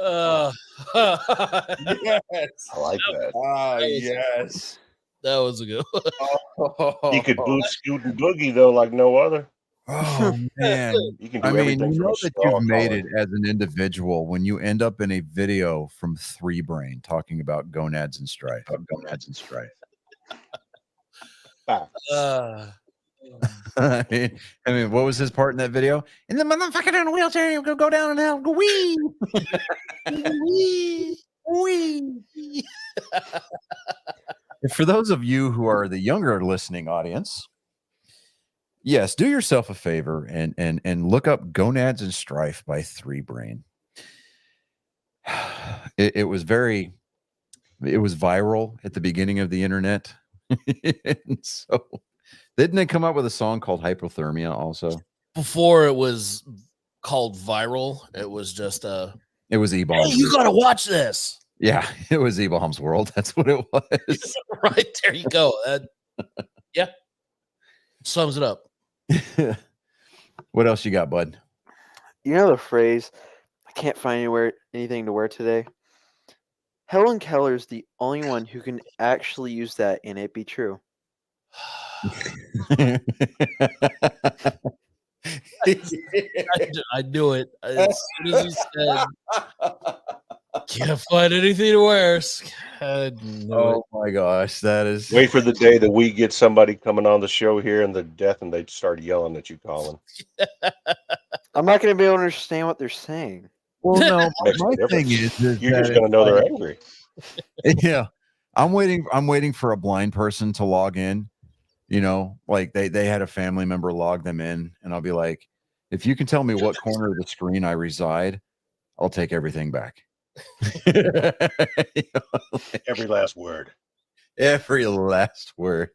Uh, Yes. I like that. Ah, That was- yes. that was a good one. He could boost Scoot and Boogie though, like no other. Oh man. You can do I mean, everything you from know a that straw you've made collar. it as an individual when you end up in a video from Three Brain talking about gonads and strife. Gonads and strife. Uh, I mean, what was his part in that video? In the motherfucker in a wheelchair, you go down and down, go wee, wee, wee. For those of you who are the younger listening audience, yes, do yourself a favor and look up "Gonads and Strife" by Three Brain. It was viral at the beginning of the internet, and so didn't it come up with a song called "Hypothermia" also? before it was called viral, it was just It was hey, E-Bombs. you gotta watch this. Yeah, it was E-Bombs World. That's what it was. Right there you go. Yeah. Sums it up. What else you got, bud? You know the phrase, I can't find anything to wear today? Helen Keller's the only one who can actually use that and it be true. I knew it. As soon as he said, can't find anything to wear. I knew Oh my gosh, that is Wait for the day that we get somebody coming on the show here and the death and they start yelling at you, Colin. I'm not going to be able to understand what they're saying. well. No, Makes no my difference. thing is You're that just gonna know they're angry. yeah, I'm waiting for a blind person to log in. You know, like they had a family member log them in, and I'll be like, if you can tell me what corner of the screen I reside, I'll take everything back. Every last word. Every last word.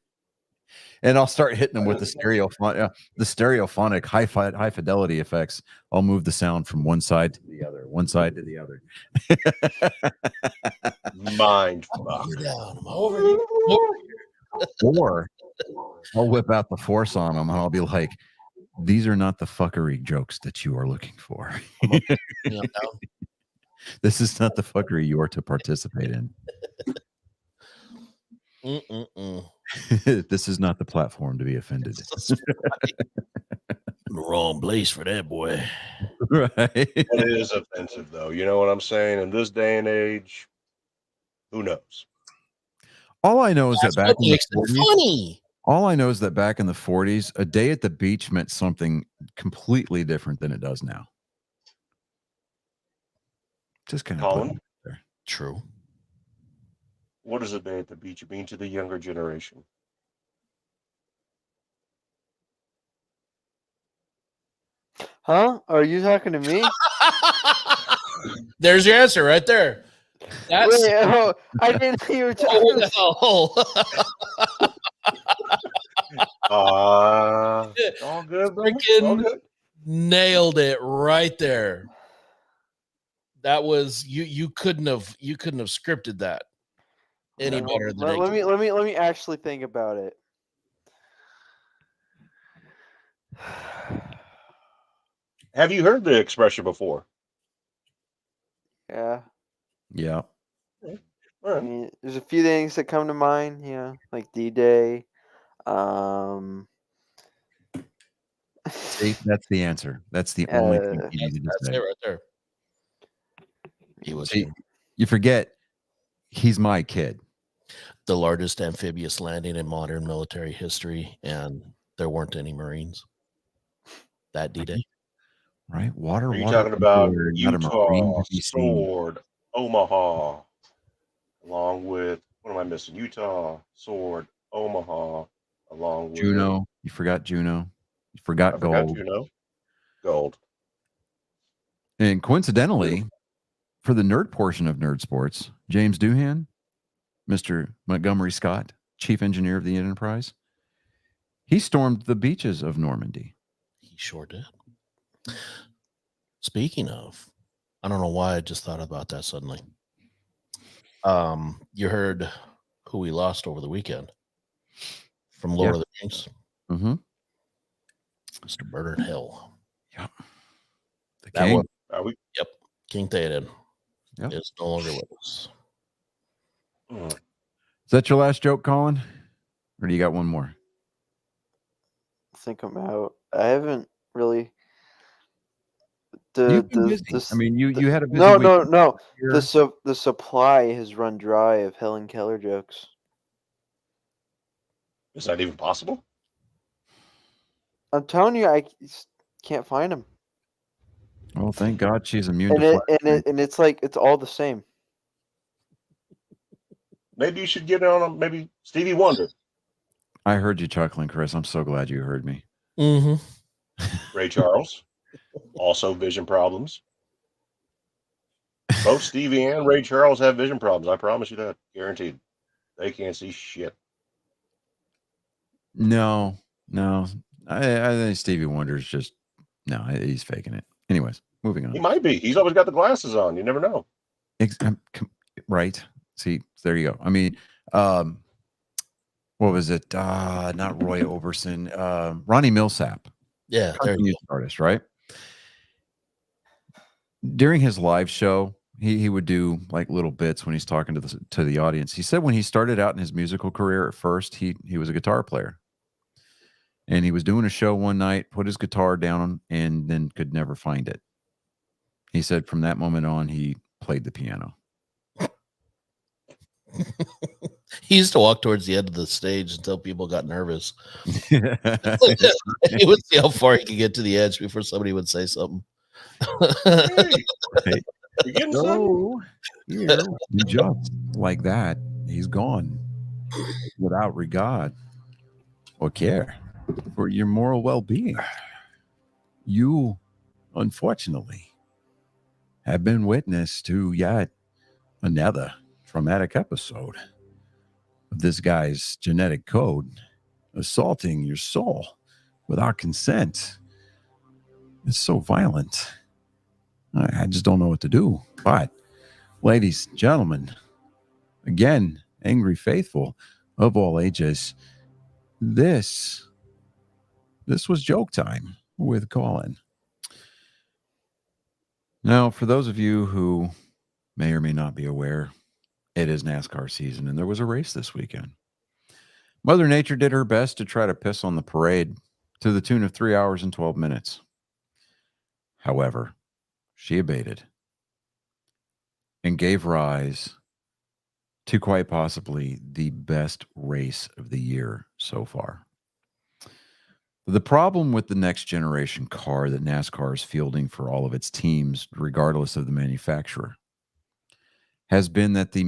And I'll start hitting them with the stereophonic high fidelity effects. I'll move the sound from one side to the other, one side to the other. Mind fuck. You're down. I'm over here. Or I'll whip out the force on them and I'll be like, these are not the fuckery jokes that you are looking for. Yeah, This is not the fuckery you are to participate in. This is not the platform to be offended. Wrong place for that boy. Right. It is offensive though. You know what I'm saying? In this day and age, who knows? All I know is that back in the Makes it 40s, funny. all I know is that back in the 40s, a day at the beach meant something completely different than it does now. Just kind of Colin, there. True. what does a day at the beach mean to the younger generation? Huh? Are you talking to me? There's your answer right there. That's Wait, oh, I didn't think you were talking to All good, brother. All freaking good. nailed it right there. That was you couldn't have scripted that any better than let me actually think about it. Have you heard the expression before? Yeah. Yeah. All I right. mean, there's a few things that come to mind, like D-Day. See, that's the answer. That's the only thing you needed to That's say. it right there. He was See, you forget he's my kid. the largest amphibious landing in modern military history, and there weren't any Marines that D-Day. Right? Water. Are you talking about warrior, not a Marine Utah, to be seen. Sword, Omaha, along with, what am I missing? Utah, Sword, Omaha, along with Juno. You forgot Juno. You forgot I forgot gold. Juno. Gold. And coincidentally, for the nerd portion of Nerd Sports, James Doohan, Mr. Montgomery Scott, Chief Engineer of the Enterprise, he stormed the beaches of Normandy. He sure did. Speaking of, I don't know why I just thought about that suddenly. You heard who we lost over the weekend from Lord of the Rings? Mm-hmm. Mr. Bernard Hill. Yep. The That king. one. Are we? Yep. King Theoden Yep. is no longer with us. Hmm. Is that your last joke, Colin? Or do you got one more? I think I'm out. I haven't really. You've been busy. I mean, you had a busy no, week. no. Here. The supply has run dry of Helen Keller jokes. Is that even possible? I'm telling you, I can't find them. Well, thank God she's immune And to flash. it's like it's all the same. Maybe you should get on maybe Stevie Wonder, I heard you chuckling, Chris. I'm so glad you heard me. Mm-hmm. Ray Charles, also vision problems. Both Stevie and Ray Charles have vision problems. I promise you that, guaranteed. They can't see shit. No. I think Stevie Wonder's just he's faking it. Anyways, moving He on. might be. He's always got the glasses on. You never know. Right. See, there you go. I mean, what was it? Not Roy Orbison. Ronnie Millsap. Yeah, there Country you music artist, right? During his live show, he would do like little bits when he's talking to the audience. He said when he started out in his musical career, at first he was a guitar player, and he was doing a show one night, put his guitar down, and then could never find it. He said from that moment on, he played the piano. go. He used to walk towards the end of the stage until people got nervous. He would see how far he could get to the edge before somebody would say something. Hey, you getting something? So here, and just like that, he's gone without regard or care for your moral well-being. You, unfortunately, have been witness to yet another traumatic episode of this guy's genetic code assaulting your soul without consent. It's so violent. I just don't know what to do. But, ladies and gentlemen, again, angry faithful of all ages, this was joke time with Colin. Now, for those of you who may or may not be aware, it is NASCAR season, and there was a race this weekend. Mother Nature did her best to try to piss on the parade to the tune of 3 hours and 12 minutes. However, she abated and gave rise to quite possibly the best race of the year so far. The problem with the next generation car that NASCAR is fielding for all of its teams, regardless of the manufacturer, has been that the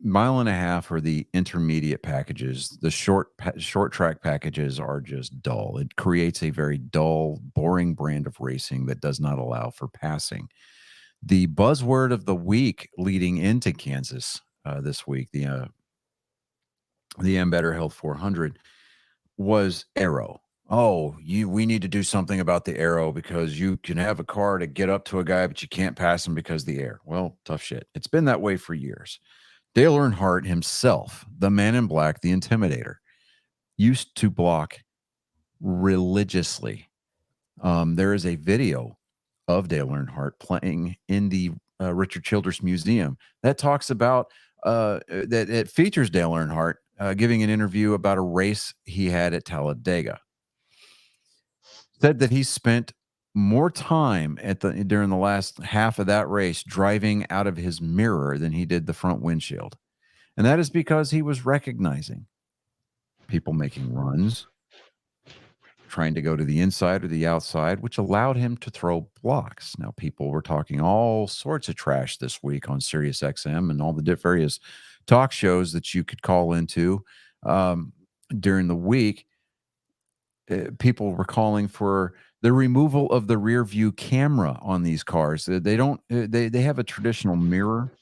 mile and a half or the intermediate packages, the short track packages are just dull. It creates a very dull, boring brand of racing that does not allow for passing. The buzzword of the week leading into Kansas this week, the Better Health 400, was aero. Oh, we need to do something about the aero because you can have a car to get up to a guy, but you can't pass him because of the air. Well, tough shit. It's been that way for years. Dale Earnhardt himself, the man in black, the Intimidator, used to block religiously. There is a video of Dale Earnhardt playing in the Richard Childress Museum that talks about that it features Dale Earnhardt giving an interview about a race he had at Talladega. Said that he spent more time during the last half of that race driving out of his mirror than he did the front windshield. And that is because he was recognizing people making runs, trying to go to the inside or the outside, which allowed him to throw blocks. Now, people were talking all sorts of trash this week on Sirius XM and all the various talk shows that you could call into during the week. People were calling for the removal of the rear view camera on these cars. They don't. They have a traditional mirror,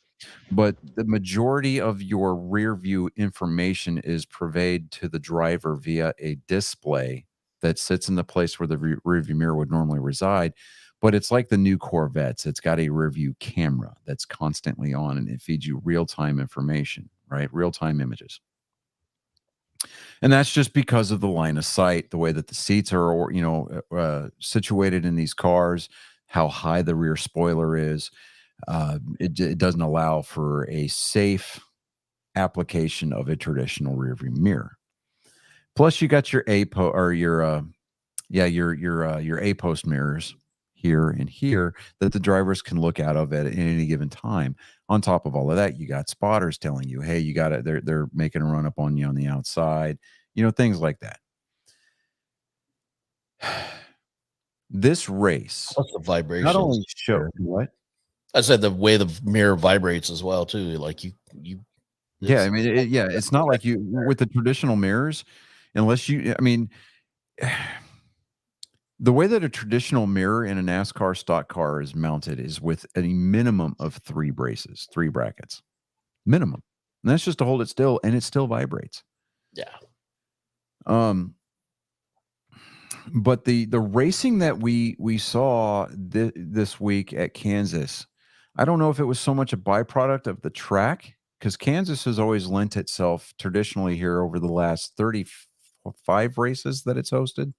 but the majority of your rear view information is purveyed to the driver via a display that sits in the place where the rear view mirror would normally reside. But it's like the new Corvettes. It's got a rear view camera that's constantly on, and it feeds you real-time information, right? Real-time images. And that's just because of the line of sight, the way that the seats are, or, situated in these cars, how high the rear spoiler is. It doesn't allow for a safe application of a traditional rearview mirror. Plus, you got your your A post mirrors here and here that the drivers can look out of at any given time. On top of all of that, you got spotters telling you, "Hey, you got it." They're making a run up on you on the outside, things like that. This race Plus the not vibrations. only showed what. I said the way the mirror vibrates as well too. Like you. Yeah, I mean, it's not like you with the traditional mirrors, unless you. I mean, the way that a traditional mirror in a NASCAR stock car is mounted is with a minimum of 3 brackets, minimum. And that's just to hold it still, and it still vibrates. Yeah. But the racing that we saw this week at Kansas, I don't know if it was so much a byproduct of the track, because Kansas has always lent itself traditionally here over the last 35 races that it's hosted,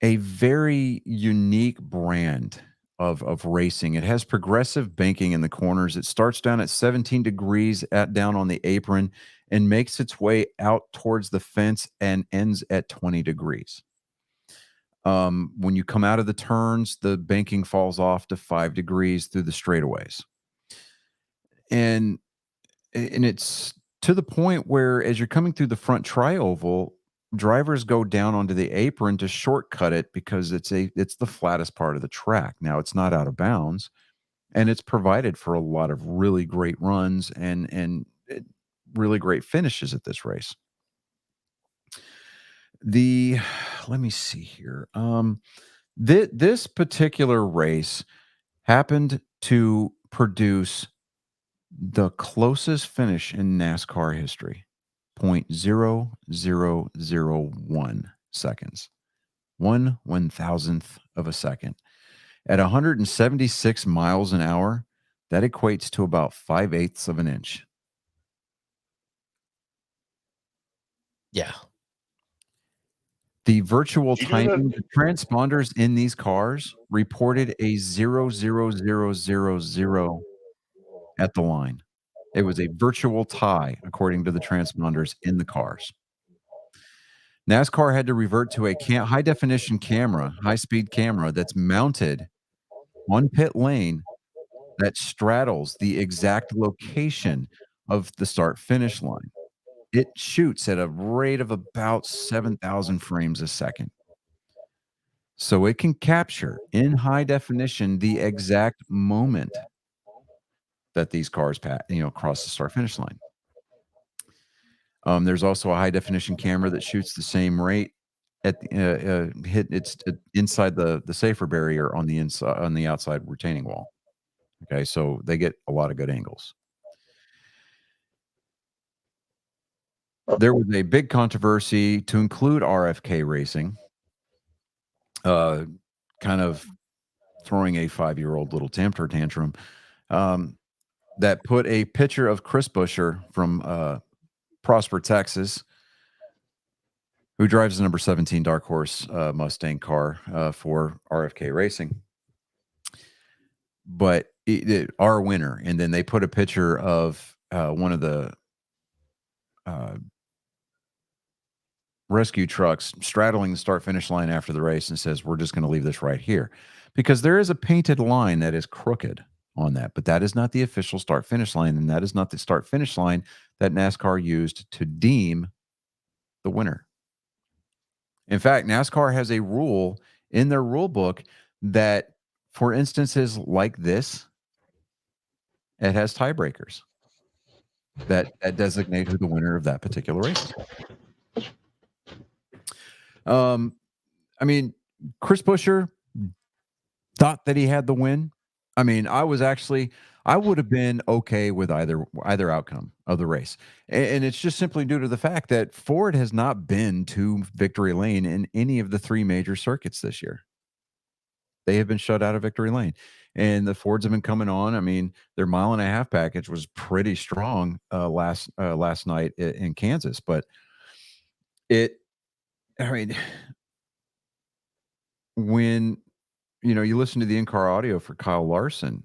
a very unique brand of racing. It has progressive banking in the corners. It starts down at 17 degrees down on the apron and makes its way out towards the fence and ends at 20 degrees. When you come out of the turns, the banking falls off to 5 degrees through the straightaways. And it's to the point where as you're coming through the front tri-oval, drivers go down onto the apron to shortcut it because it's the flattest part of the track. Now, it's not out of bounds, and it's provided for a lot of really great runs and really great finishes at this race. Let me see here. This particular race happened to produce the closest finish in NASCAR history. 0.0001 seconds, 1/1000th of a second. At 176 miles an hour, that equates to about 5/8 of an inch. Yeah. The virtual Did you know that- timing, the transponders in these cars reported a 0.00000 at the line. It was a virtual tie, according to the transponders in the cars. NASCAR had to revert to a high-definition camera, high-speed camera that's mounted on pit lane that straddles the exact location of the start-finish line. It shoots at a rate of about 7,000 frames a second. So it can capture in high definition the exact moment that these cars cross the start-finish line. There's also a high-definition camera that shoots the same rate at inside the safer barrier on the outside retaining wall. Okay, so they get a lot of good angles. There was a big controversy to include RFK Racing, kind of throwing a 5-year-old little temper tantrum, that put a picture of Chris Buescher from Prosper, Texas, who drives the number 17 Dark Horse Mustang car for RFK Racing. But our winner, and then they put a picture of one of the rescue trucks straddling the start-finish line after the race and says, "We're just going to leave this right here," because there is a painted line that is crooked on that, but that is not the official start-finish line, and that is not the start-finish line that NASCAR used to deem the winner. In fact, NASCAR has a rule in their rule book that for instances like this, it has tiebreakers that designate who the winner of that particular race is. I mean, Chris Buescher thought that he had the win. I mean, I would have been okay with either outcome of the race. And it's just simply due to the fact that Ford has not been to victory lane in any of the 3 major circuits this year. They have been shut out of victory lane. And the Fords have been coming on. I mean, their 1.5 mile package was pretty strong last night in Kansas, but when you listen to the in-car audio for Kyle Larson,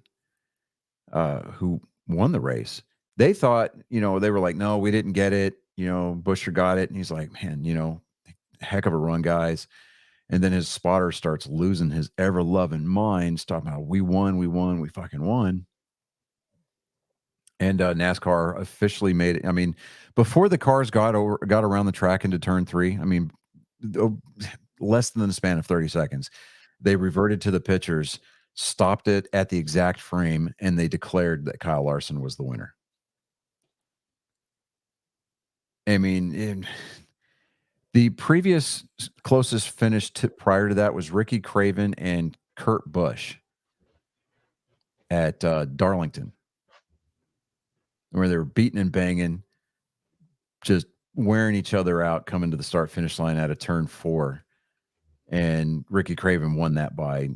who won the race, they thought, they were like, no, we didn't get it. Buescher got it. And he's like, man, heck of a run, guys. And then his spotter starts losing his ever-loving mind, talking about, we won, we fucking won. And NASCAR officially made it. I mean, before the cars got around the track into turn 3, I mean, less than the span of 30 seconds, they reverted to the pictures, stopped it at the exact frame, and they declared that Kyle Larson was the winner. I mean, the previous closest finish prior to that was Ricky Craven and Kurt Busch at Darlington, where they were beating and banging, just wearing each other out, coming to the start-finish line at a turn 4. And Ricky Craven won that by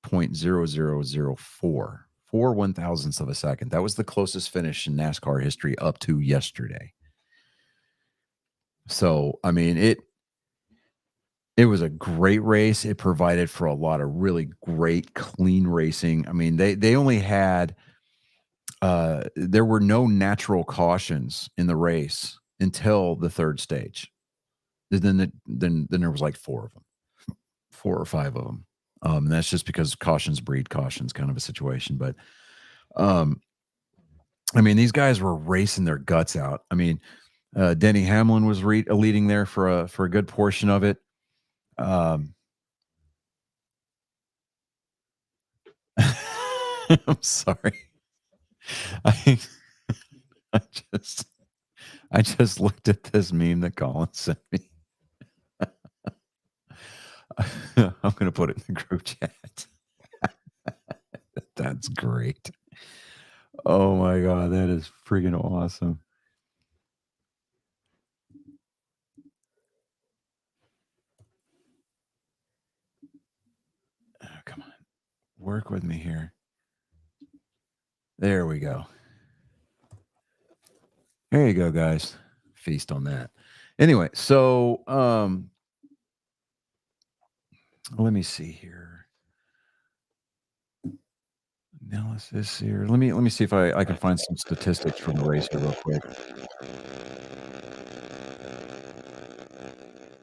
0.0004, 4 1,000ths of a second. That was the closest finish in NASCAR history up to yesterday. So, I mean, it was a great race. It provided for a lot of really great, clean racing. I mean, they only had there were no natural cautions in the race until the third stage. Then there was like 4 of them, 4 or 5 of them. And that's just because cautions breed cautions, kind of a situation. But I mean, these guys were racing their guts out. I mean, Denny Hamlin was leading there for a good portion of it. I'm sorry. I just looked at this meme that Colin sent me. I'm going to put it in the group chat. That's great. Oh my God, that is freaking awesome. Oh, come on. Work with me here. There we go. There you go, guys. Feast on that. Anyway, so let me see here. Analysis here. Let me see if I can find some statistics from the race here real quick.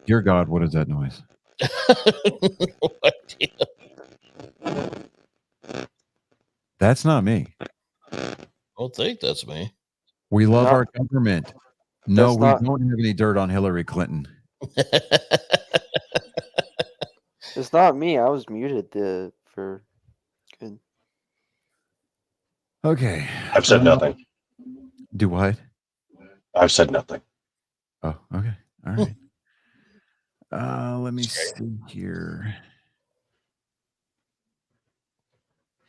Dear God, what is that noise? No idea. That's not me. I don't think that's me. We love No. our government. No, That's we not- don't have any dirt on Hillary Clinton. It's not me. I was muted for good. Okay. I've said nothing. Do what? I've said nothing. Oh, okay. All right. Let me see here.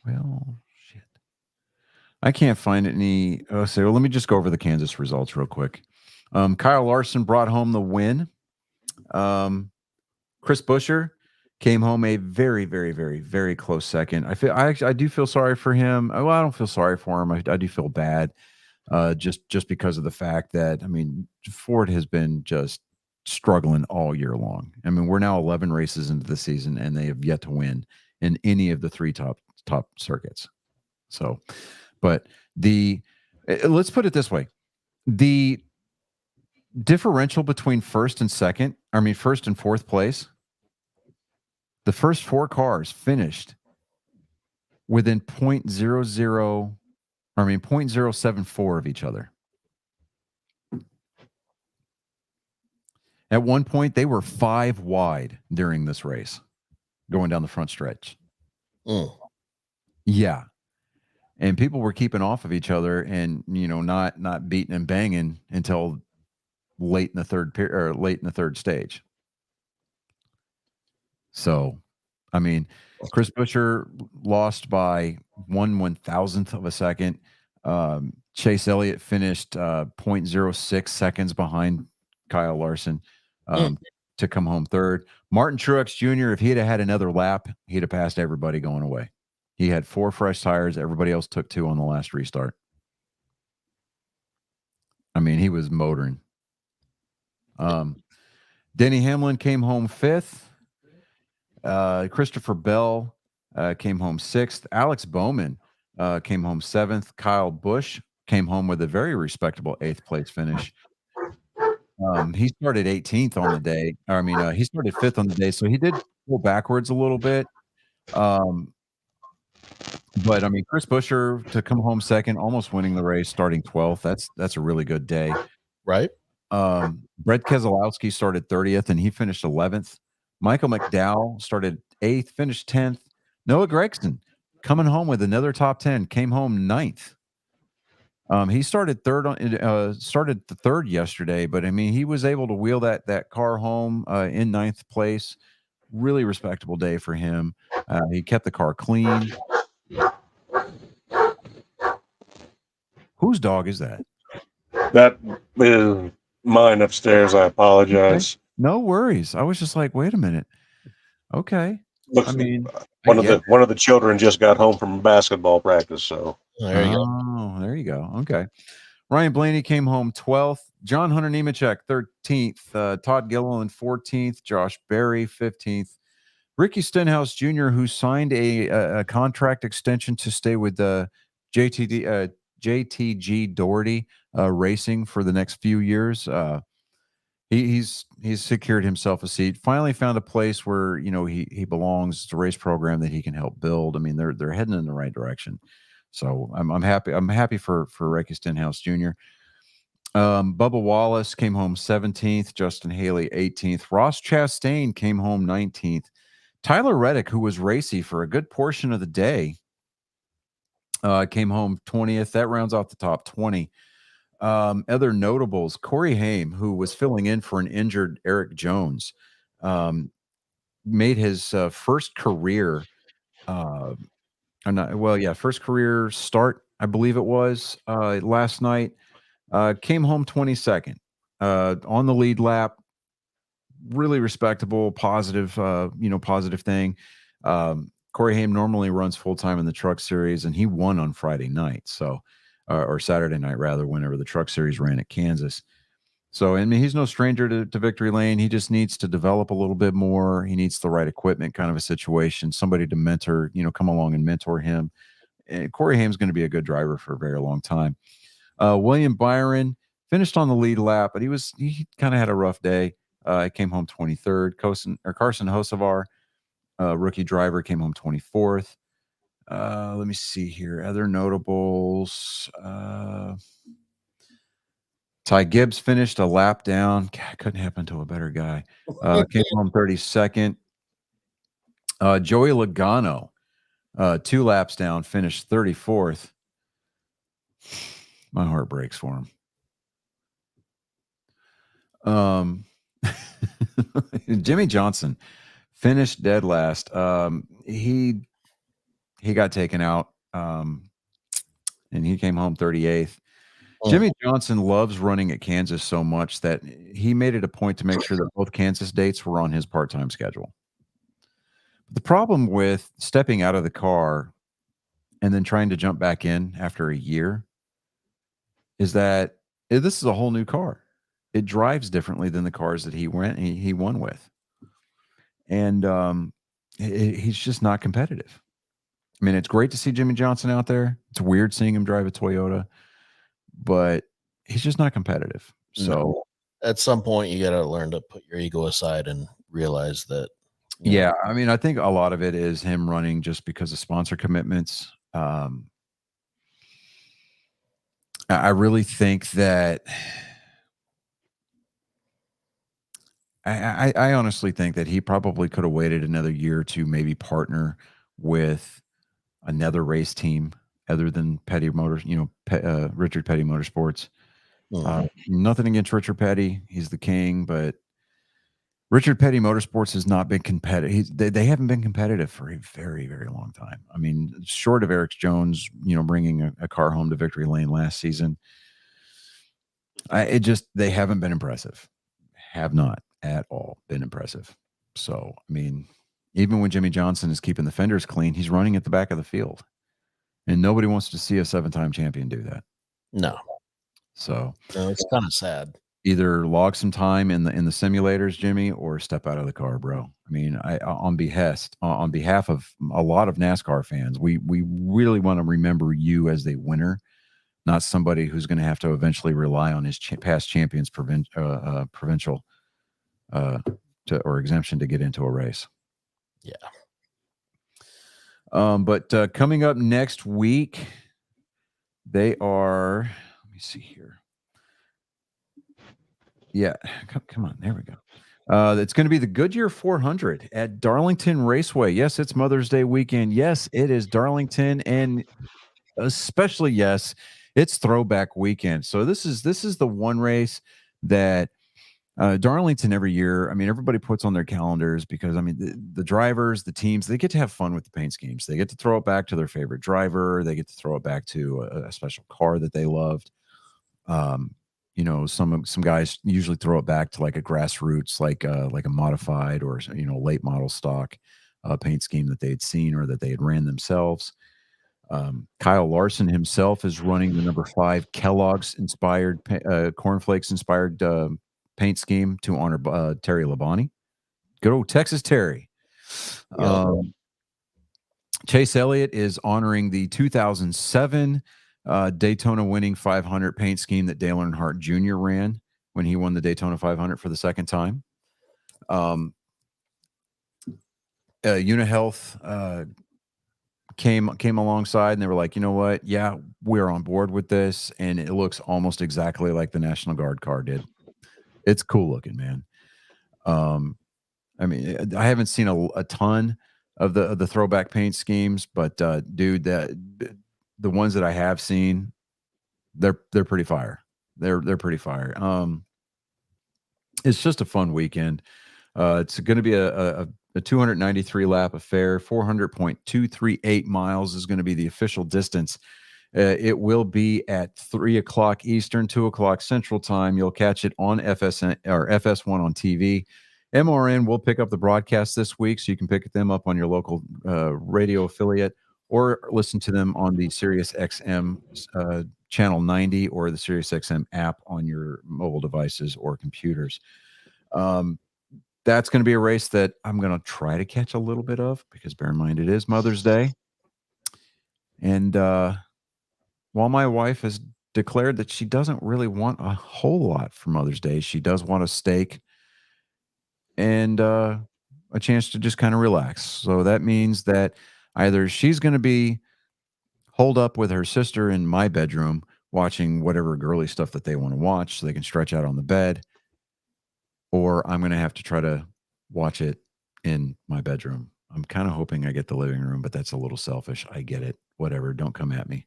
Well, shit. I can't find any. So let me just go over the Kansas results real quick. Kyle Larson brought home the win. Chris Buescher came home a very, very, very, very close second. I do feel sorry for him. Well, I don't feel sorry for him. I do feel bad, just because of the fact that, I mean, Ford has been just struggling all year long. I mean, we're now 11 races into the season, and they have yet to win in any of the 3 top circuits. So, but let's put it this way: the differential between first and fourth place, the first 4 cars finished within 0.074 of each other. At one point, they were 5 wide during this race, going down the front stretch. Yeah. And people were keeping off of each other and, not beating and banging until late in the third stage. So, I mean, Chris Buescher lost by 1/1000th of a second. Chase Elliott finished 0.06 seconds behind Kyle Larson. to come home third. Martin Truex Jr., if he'd have had another lap, he'd have passed everybody going away. He had 4 fresh tires. Everybody else took 2 on the last restart. I mean, he was motoring. Denny Hamlin came home 5th. Christopher Bell came home 6th. Alex Bowman came home 7th. Kyle Busch came home with a very respectable 8th place finish. He started 18th on the day. He started 5th on the day, so he did go backwards a little bit. But I mean, Chris Buescher to come home 2nd, almost winning the race, starting 12th. That's a really good day. Right. Brett Keselowski started 30th and he finished 11th. Michael McDowell started 8th, finished 10th. Noah Gragson coming home with another top 10, came home 9th. He started third started the 3rd yesterday, but I mean, he was able to wheel that car home in 9th place. Really respectable day for him. He kept the car clean. Whose dog is that? That is mine upstairs. I apologize. Okay. No worries. I was just like, wait a minute. Okay. Looks, I mean, one of the children just got home from basketball practice, so There you go. Oh, there you go. Okay. Ryan Blaney came home 12th. John Hunter Nemechek 13th. Todd Gilliland 14th. Josh Berry 15th. Ricky Stenhouse Jr., who signed a contract extension to stay with the JTG Doherty Racing for the next few years. He's secured himself a seat. Finally found a place where he belongs. It's a race program that he can help build. I mean, they're heading in the right direction. So I'm happy. I'm happy for Ricky Stenhouse Jr. Bubba Wallace came home 17th. Justin Haley 18th. Ross Chastain came home 19th. Tyler Reddick, who was racy for a good portion of the day, came home 20th. That rounds off the top 20. Other notables, Corey Haim, who was filling in for an injured Eric Jones, made his first career first career start, I believe it was last night. Came home 22nd on the lead lap. Really respectable, positive thing. Corey Haim normally runs full-time in the Truck Series, and he won on Friday night. So, or Saturday night, rather, whenever the Truck Series ran at Kansas. So, I mean, he's no stranger to victory lane. He just needs to develop a little bit more. He needs the right equipment, kind of a situation, somebody to mentor, come along and mentor him. And Corey Haim's going to be a good driver for a very long time. William Byron finished on the lead lap, but he kind of had a rough day. He came home 23rd. Carson Hocevar, rookie driver, came home 24th. Let me see here. Other notables. Ty Gibbs finished a lap down. God, couldn't happen to a better guy. Came home 32nd. Joey Logano, 2 laps down, finished 34th. My heart breaks for him. Jimmy Johnson finished dead last. He got taken out, and he came home 38th. Jimmy Johnson loves running at Kansas so much that he made it a point to make sure that both Kansas dates were on his part-time schedule. The problem with stepping out of the car and then trying to jump back in after a year is that this is a whole new car. It drives differently than the cars that he won with. And he's just not competitive. I mean, it's great to see Jimmy Johnson out there. It's weird seeing him drive a Toyota, but he's just not competitive. So at some point you got to learn to put your ego aside and realize that. Yeah. I mean, I think a lot of it is him running just because of sponsor commitments. I really think that I honestly think that he probably could have waited another year to maybe partner with another race team other than Petty Motors, Richard Petty Motorsports. Nothing against Richard Petty. He's the king, but Richard Petty Motorsports has not been competitive. They haven't been competitive for a very, very long time. I mean, short of Eric Jones, bringing a car home to victory lane last season, they haven't been impressive. Have not. at all been impressive. So, I mean, even when Jimmy Johnson is keeping the fenders clean, he's running at the back of the field. And nobody wants to see a 7-time champion do that. No, So it's kind of sad. either log some time in the simulators, Jimmy, or step out of the car, bro. I mean, on behalf of a lot of NASCAR fans, we really want to remember you as the winner, not somebody who's going to have to eventually rely on his past champions provincial or exemption to get into a race. Yeah. But coming up next week, they are. Let me see here. Yeah, come on. There we go. It's going to be the Goodyear 400 at Darlington Raceway. Yes, it's Mother's Day weekend. Yes, it is Darlington, and especially yes, it's Throwback Weekend. So this is the one race that Darlington every year. I mean, everybody puts on their calendars because I mean the drivers, the teams, they get to have fun with the paint schemes. They get to throw it back to their favorite driver. They get to throw it back to a special car that they loved. You know, some guys usually throw it back to like a grassroots, like a modified or late model stock paint scheme that they had seen or that they had ran themselves. Kyle Larson himself is running the number 5 Kellogg's inspired cornflakes inspired paint scheme to honor Terry Labonte. Good old Texas Terry. Chase Elliott is honoring the 2007 Daytona winning 500 paint scheme that Dale Earnhardt Jr. ran when he won the Daytona 500 for the second time. UniHealth came alongside and they were like, you know what? Yeah, we're on board with this. And it looks almost exactly like the National Guard car did. It's cool looking, man. I mean, I haven't seen a ton of the throwback paint schemes, but dude, the ones that I have seen, they're pretty fire. They're pretty fire. It's just a fun weekend. It's going to be a 293 lap affair. 400.238 miles is going to be the official distance. It will be at 3:00 Eastern, 2:00 Central Time. You'll catch it on FSN or FS1 on TV. MRN will pick up the broadcast this week, so you can pick them up on your local radio affiliate or listen to them on the Sirius XM channel 90 or the Sirius XM app on your mobile devices or computers. That's going to be a race that I'm going to try to catch a little bit of because bear in mind it is Mother's Day. And while my wife has declared that she doesn't really want a whole lot for Mother's Day, she does want a steak and a chance to just kind of relax. So that means that either she's going to be holed up with her sister in my bedroom watching whatever girly stuff that they want to watch so they can stretch out on the bed, or I'm going to have to try to watch it in my bedroom. I'm kind of hoping I get the living room, but that's a little selfish. I get it. Whatever. Don't come at me.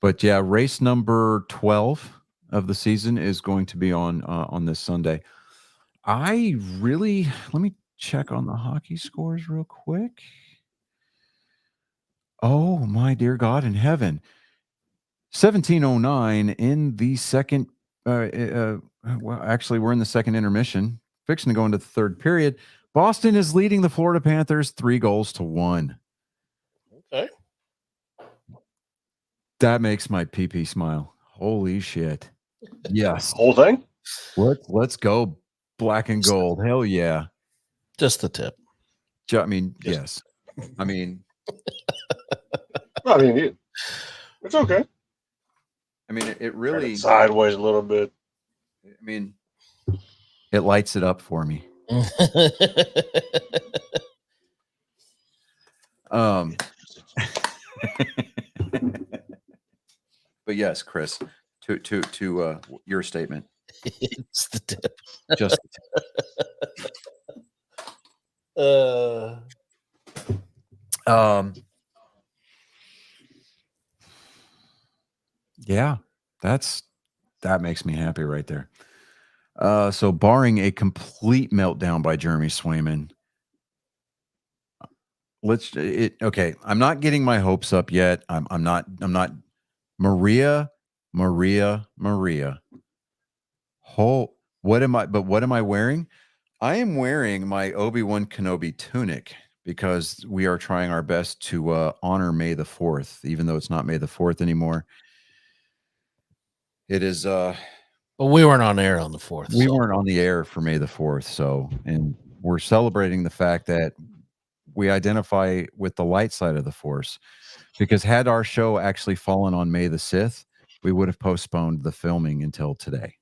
But yeah, race number 12 of the season is going to be on this Sunday. Let me check on the hockey scores real quick. Oh my dear God in heaven. 17:09 in the second. Well, actually, we're in the second intermission, fixing to go into the third period. Boston is leading the Florida Panthers 3-1. Okay. That makes my pee smile. Holy shit. Yes. Whole thing? Let's go black and gold. Hell yeah. Just the tip. I mean, yes. I mean, it's okay. I mean, it Turn really it sideways a little bit. I mean, it lights it up for me. But yes, Chris, to your statement. It's the tip. Just yeah, that makes me happy right there. So barring a complete meltdown by Jeremy Swayman, okay. I'm not getting my hopes up yet. I'm not. Maria Maria. What am I wearing? I am wearing my Obi-Wan Kenobi tunic because we are trying our best to honor May the 4th, even though it's not May the 4th anymore. It is But we weren't on air on the 4th. we so. weren't on the air for May the 4th, so and we're celebrating the fact that we identify with the light side of the Force, because had our show actually fallen on May the 6th, we would have postponed the filming until today.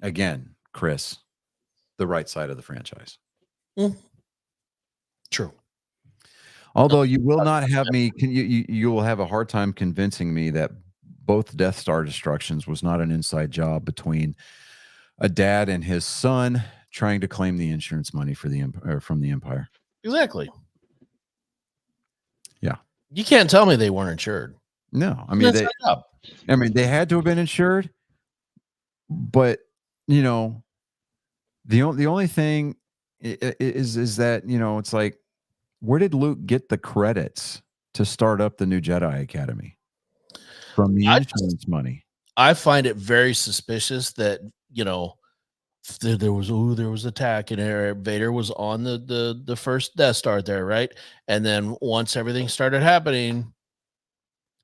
Again, Chris, the right side of the franchise. True. Although you will not have me, you will have a hard time convincing me that both Death Star destructions was not an inside job between a dad and his son trying to claim the insurance money for from the Empire. Exactly. Yeah. You can't tell me they weren't insured. No, I mean they had to have been insured, but the only thing is that it's like, where did Luke get the credits to start up the new Jedi Academy? From the insurance money. I find it very suspicious that there was attack and Vader was on the first Death Star there, right? And then once everything started happening,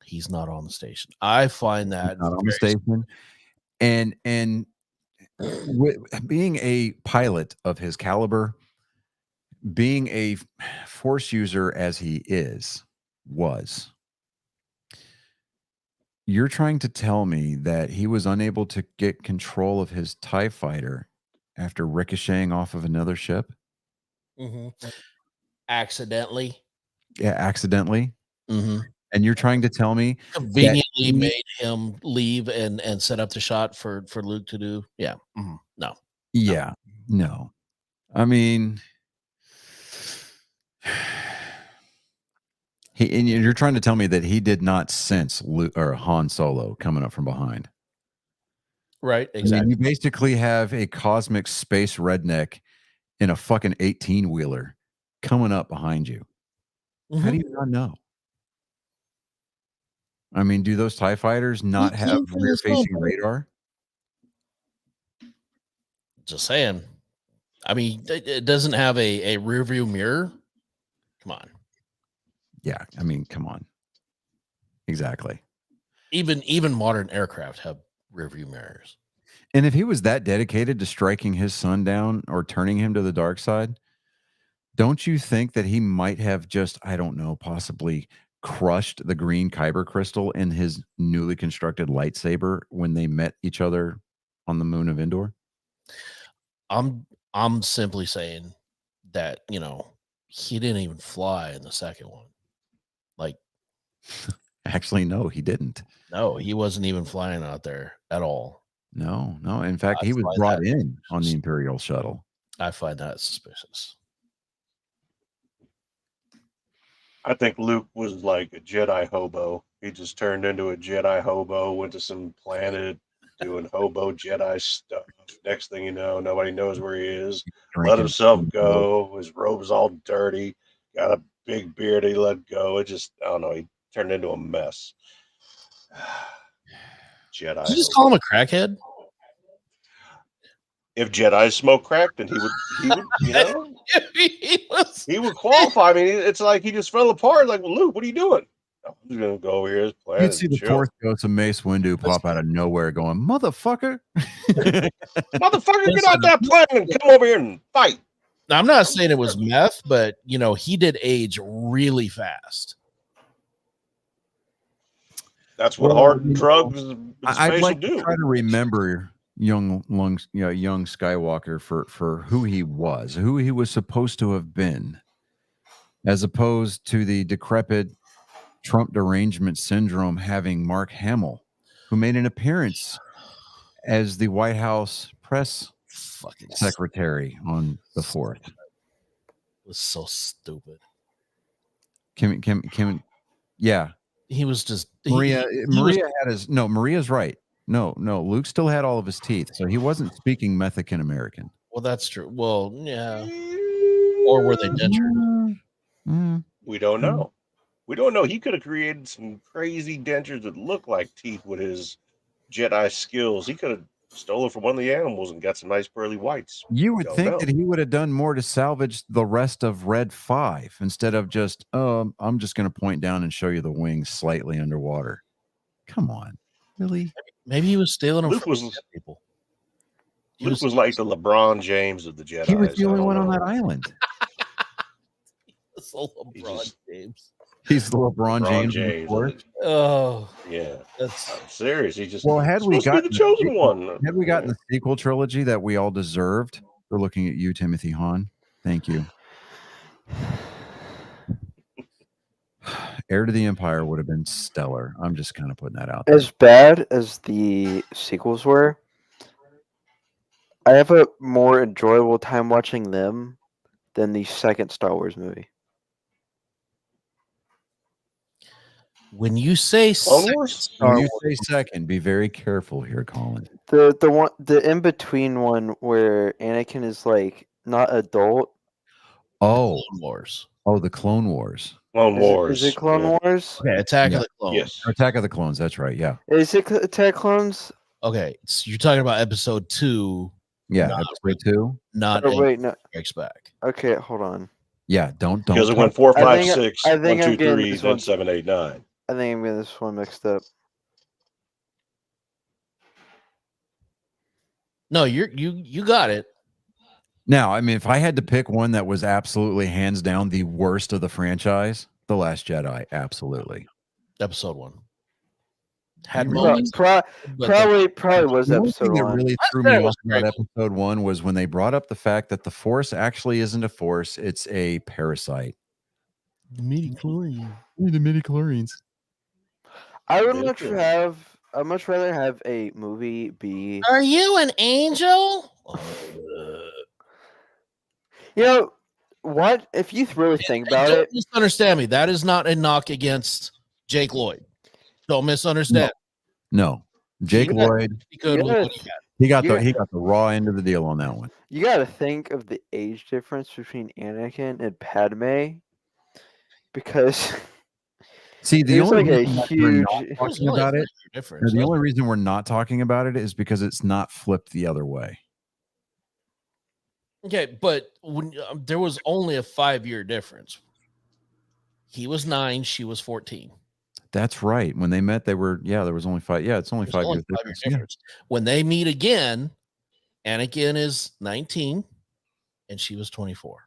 he's not on the station. I find that not on the station, and being a pilot of his caliber, being a Force user as he was, you're trying to tell me that he was unable to get control of his TIE fighter after ricocheting off of another ship? Accidentally. Yeah, accidentally. Mm-hmm. And you're trying to tell me conveniently made him leave and set up the shot for Luke to do. Yeah. Mm-hmm. No. Yeah. No. I mean, and you're trying to tell me that he did not sense Luke or Han Solo coming up from behind. Right. Exactly. I mean, you basically have a cosmic space redneck in a fucking 18-wheeler coming up behind you. Mm-hmm. How do you not know? I mean, do those TIE fighters not have rear-facing radar? Just saying. I mean, it doesn't have a rear view mirror. Come on. Yeah, I mean, come on. Exactly. Even modern aircraft have rear view mirrors. And if he was that dedicated to striking his son down or turning him to the dark side, don't you think that he might have just, I don't know, possibly crushed the green kyber crystal in his newly constructed lightsaber when they met each other on the moon of Endor? I'm simply saying that, he didn't even fly in the second one. Like, actually, no, he didn't. No, he wasn't even flying out there at all. No. In fact, he was brought in on the Imperial shuttle. I find that suspicious. I think Luke was like a Jedi hobo. He just turned into a Jedi hobo, went to some planet doing hobo Jedi stuff. Next thing you know, nobody knows where he is. Let himself go. His robe's all dirty. Got a big beard he let go. It just, I don't know, he turned into a mess. Jedi. Did you just call him a crackhead? If Jedi smoke crack, then he would, he would qualify. I mean, it's like he just fell apart. Like, well, Luke, what are you doing? I'm just gonna go over here. You'd see the fourth ghost of Mace Windu pop out of nowhere, going, "Motherfucker, motherfucker, get out that plane and come over here and fight." Now, I'm not saying it was meth, but he did age really fast. That's what hard drugs. I'd like to try to remember young Skywalker for who he was supposed to have been, as opposed to the decrepit Trump derangement syndrome having Mark Hamill, who made an appearance as the White House press secretary on the 4th. It was so stupid. Kim, yeah. He was just Maria had his Maria's right. No, Luke still had all of his teeth, so he wasn't speaking Mexican American. Well, that's true. Well, yeah. Or were they dentured? We don't know. We don't know. He could have created some crazy dentures that look like teeth with his Jedi skills. He could have stolen from one of the animals and got some nice pearly whites. You would Don't think know. that he would have done more to salvage the rest of Red 5 instead of just, I'm just going to point down and show you the wings slightly underwater. Come on. Really? Maybe he was stealing them Luke from was- people. Luke was like the LeBron James of the Jedi. He was the only one on that island. He LeBron just- James. He's the LeBron James. of the James. Force. Oh, Yeah, that's I'm serious. He just Well, had we supposed to be gotten the chosen sequel- one. Had we gotten the sequel trilogy that we all deserved, we're looking at you, Timothy Hahn. Thank you. Heir to the Empire would have been stellar. I'm just kind of putting that out there. As bad as the sequels were, I have a more enjoyable time watching them than the second Star Wars movie. when you say Clone second Wars? Star When you Wars, say second, be very careful here, Colin. The in between one where Anakin is like not adult. Oh, Clone Wars. the Clone Wars. Clone Is Wars. it Clone yeah. Wars? Okay, Attack Yeah. of the Clones. Yes. Attack of the Clones. That's right. Yeah. Is it Attack Clones? Okay, so you're talking about episode 2, Yeah. Not Episode 2. not Oh wait, no. Strikes Back. Okay, hold on. Yeah. Don't. Because it talk- went 4, I 5, think- 6, I 1, think 2, I'm getting 3, this then one. 7, 8, 9. I think I'm getting this one mixed up. No, you got it. Now, I mean, if I had to pick one that was absolutely hands down the worst of the franchise, The Last Jedi, absolutely. Episode 1 had You Pro- moments, pro- but probably was The only episode thing that 1. really threw said me it was off about great. episode 1 was when they brought up the fact that the Force actually isn't a Force; it's a parasite. the midi-chlorian. The midi-chlorians. I would Midichlorian. I'd much rather have a movie be. Are you an angel? You know what? If you really think about Don't it, misunderstand me. That is not a knock against Jake Lloyd. Don't misunderstand. No, Jake Yeah. Lloyd. He could with Yeah. what he had. He got the raw end of the deal on that one. you got to think of the age difference between Anakin and Padme, because See, the there's only like a reason that we're not huge. talking about it, Difference. the only reason we're not talking about it is because it's not flipped the other way. Okay, but when there was only a 5-year difference. He was 9, she was 14. That's right. When they met, they were there was only 5. Yeah, it's only There's 5 only years 5-year difference. Yeah. difference. When they meet again, Anakin is 19 and she was 24.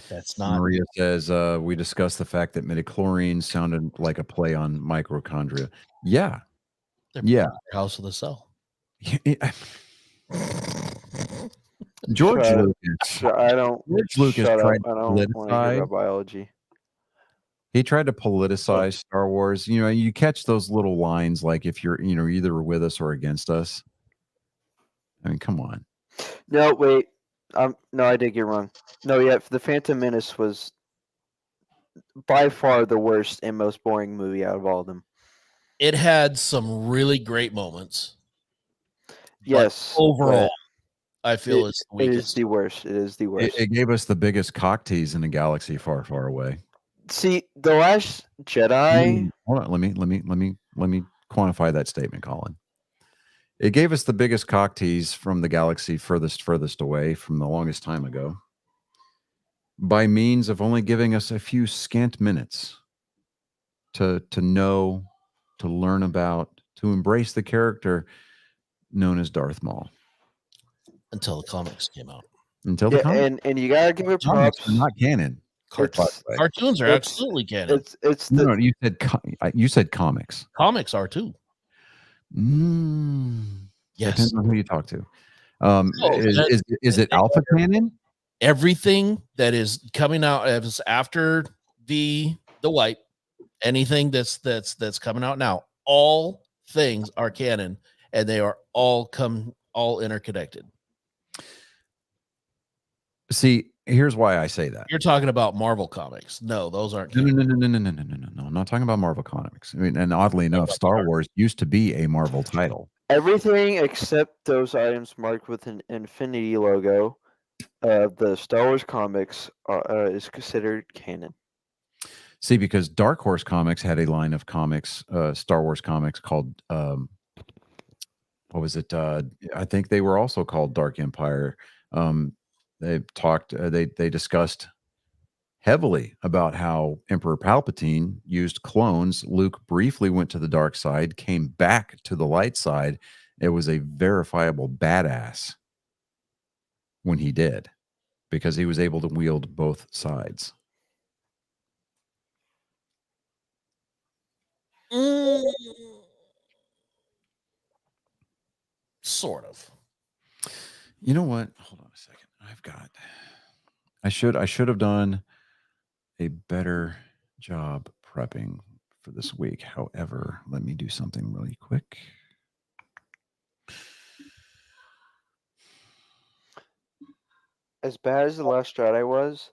That's not Maria says we discussed the fact that midichlorians sounded like a play on mitochondria. Yeah, they're yeah. House of the Cell. George Shut up. Lucas. I don't. George Lucas Shut up. tried I to don't want to hear politicize. about biology. He tried to politicize Star Wars. You know, you catch those little lines like if you're, either with us or against us. I mean, come on. No, wait. No, I did get wrong. No, yeah, the Phantom Menace was by far the worst and most boring movie out of all of them. It had some really great moments. but Yes, overall, I feel it- it's the it is weakest. the worst. It is the It, worst. it gave us the biggest cock tease in a galaxy far, far away. See, The Last Jedi. Hold on, let me quantify that statement, Colin. It gave us the biggest cock tease from the galaxy furthest away from the longest time ago, by means of only giving us a few scant minutes to know, to learn about, to embrace the character known as Darth Maul. Until the comics came out. Until the Yeah, comics and you gotta give it comics props. are not canon. by the It's- way. Cartoons are It's- absolutely canon. It's No, the no, you said comics. Comics are too. Yes. Depends on who you talk to. Oh, Is it alpha canon? Everything that is coming out as after the wipe, anything that's coming out now, all things are canon and they are all interconnected. See, here's why I say that. You're talking about Marvel comics. No, those aren't No, canon. no. I'm not talking about Marvel comics. I mean, and oddly enough, about Star Star Wars used to be a Marvel title. everything except those items marked with an infinity logo The Star Wars comics is considered canon. See, because Dark Horse Comics had a line of comics, Star Wars comics called what was it? I think they were also called Dark Empire. They talked, they discussed heavily about how Emperor Palpatine used clones. Luke briefly went to the dark side, came back to the light side. It was a verifiable badass when he did, because he was able to wield both sides. Sort of. You know what? Hold on a second. I should have done a better job prepping for this week. However, let me do something really quick. As bad as The Last Jedi was,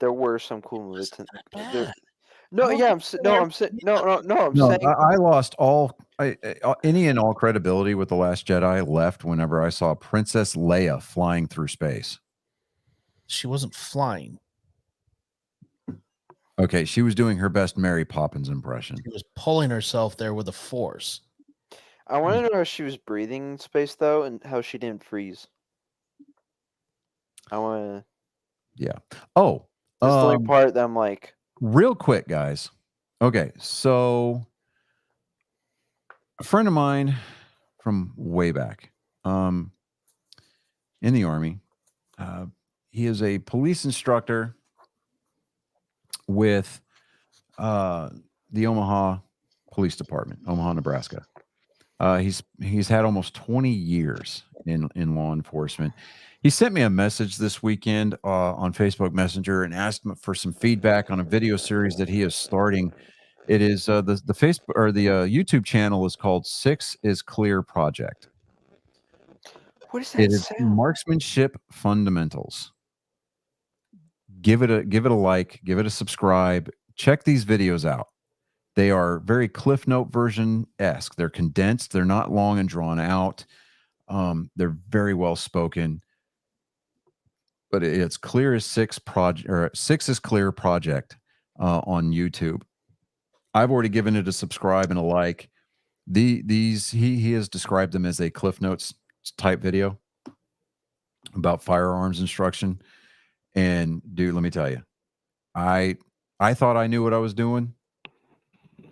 there were some cool movies. Not There, bad. no, How yeah, did I'm s- no, I'm saying no, I'm No, saying I lost all any and all credibility with The Last Jedi left whenever I saw Princess Leia flying through space. She wasn't flying. Okay, she was doing her best Mary Poppins impression. She was pulling herself there with a force. I want to know how she was breathing in space though, and how she didn't freeze. I want to. Yeah. Oh, That's the only part that I'm like. real quick, guys. Okay, so a friend of mine from way back, in the Army, he is a police instructor with the Omaha Police Department, Omaha, Nebraska. He's had almost 20 years in law enforcement. He sent me a message this weekend on Facebook Messenger and asked for some feedback on a video series that he is starting. It is the Facebook or the YouTube channel is called 6 is Clear Project. What is that It is sound? marksmanship fundamentals. Give it a like, give it a subscribe. Check these videos out. They are very Cliff Note version-esque. They're condensed. They're not long and drawn out. They're very well spoken. But it's Clear as 6 project, or 6 is Clear Project on YouTube. I've already given it a subscribe and a like. He has described them as a Cliff Notes type video about firearms instruction. And dude, let me tell you, I thought I knew what I was doing.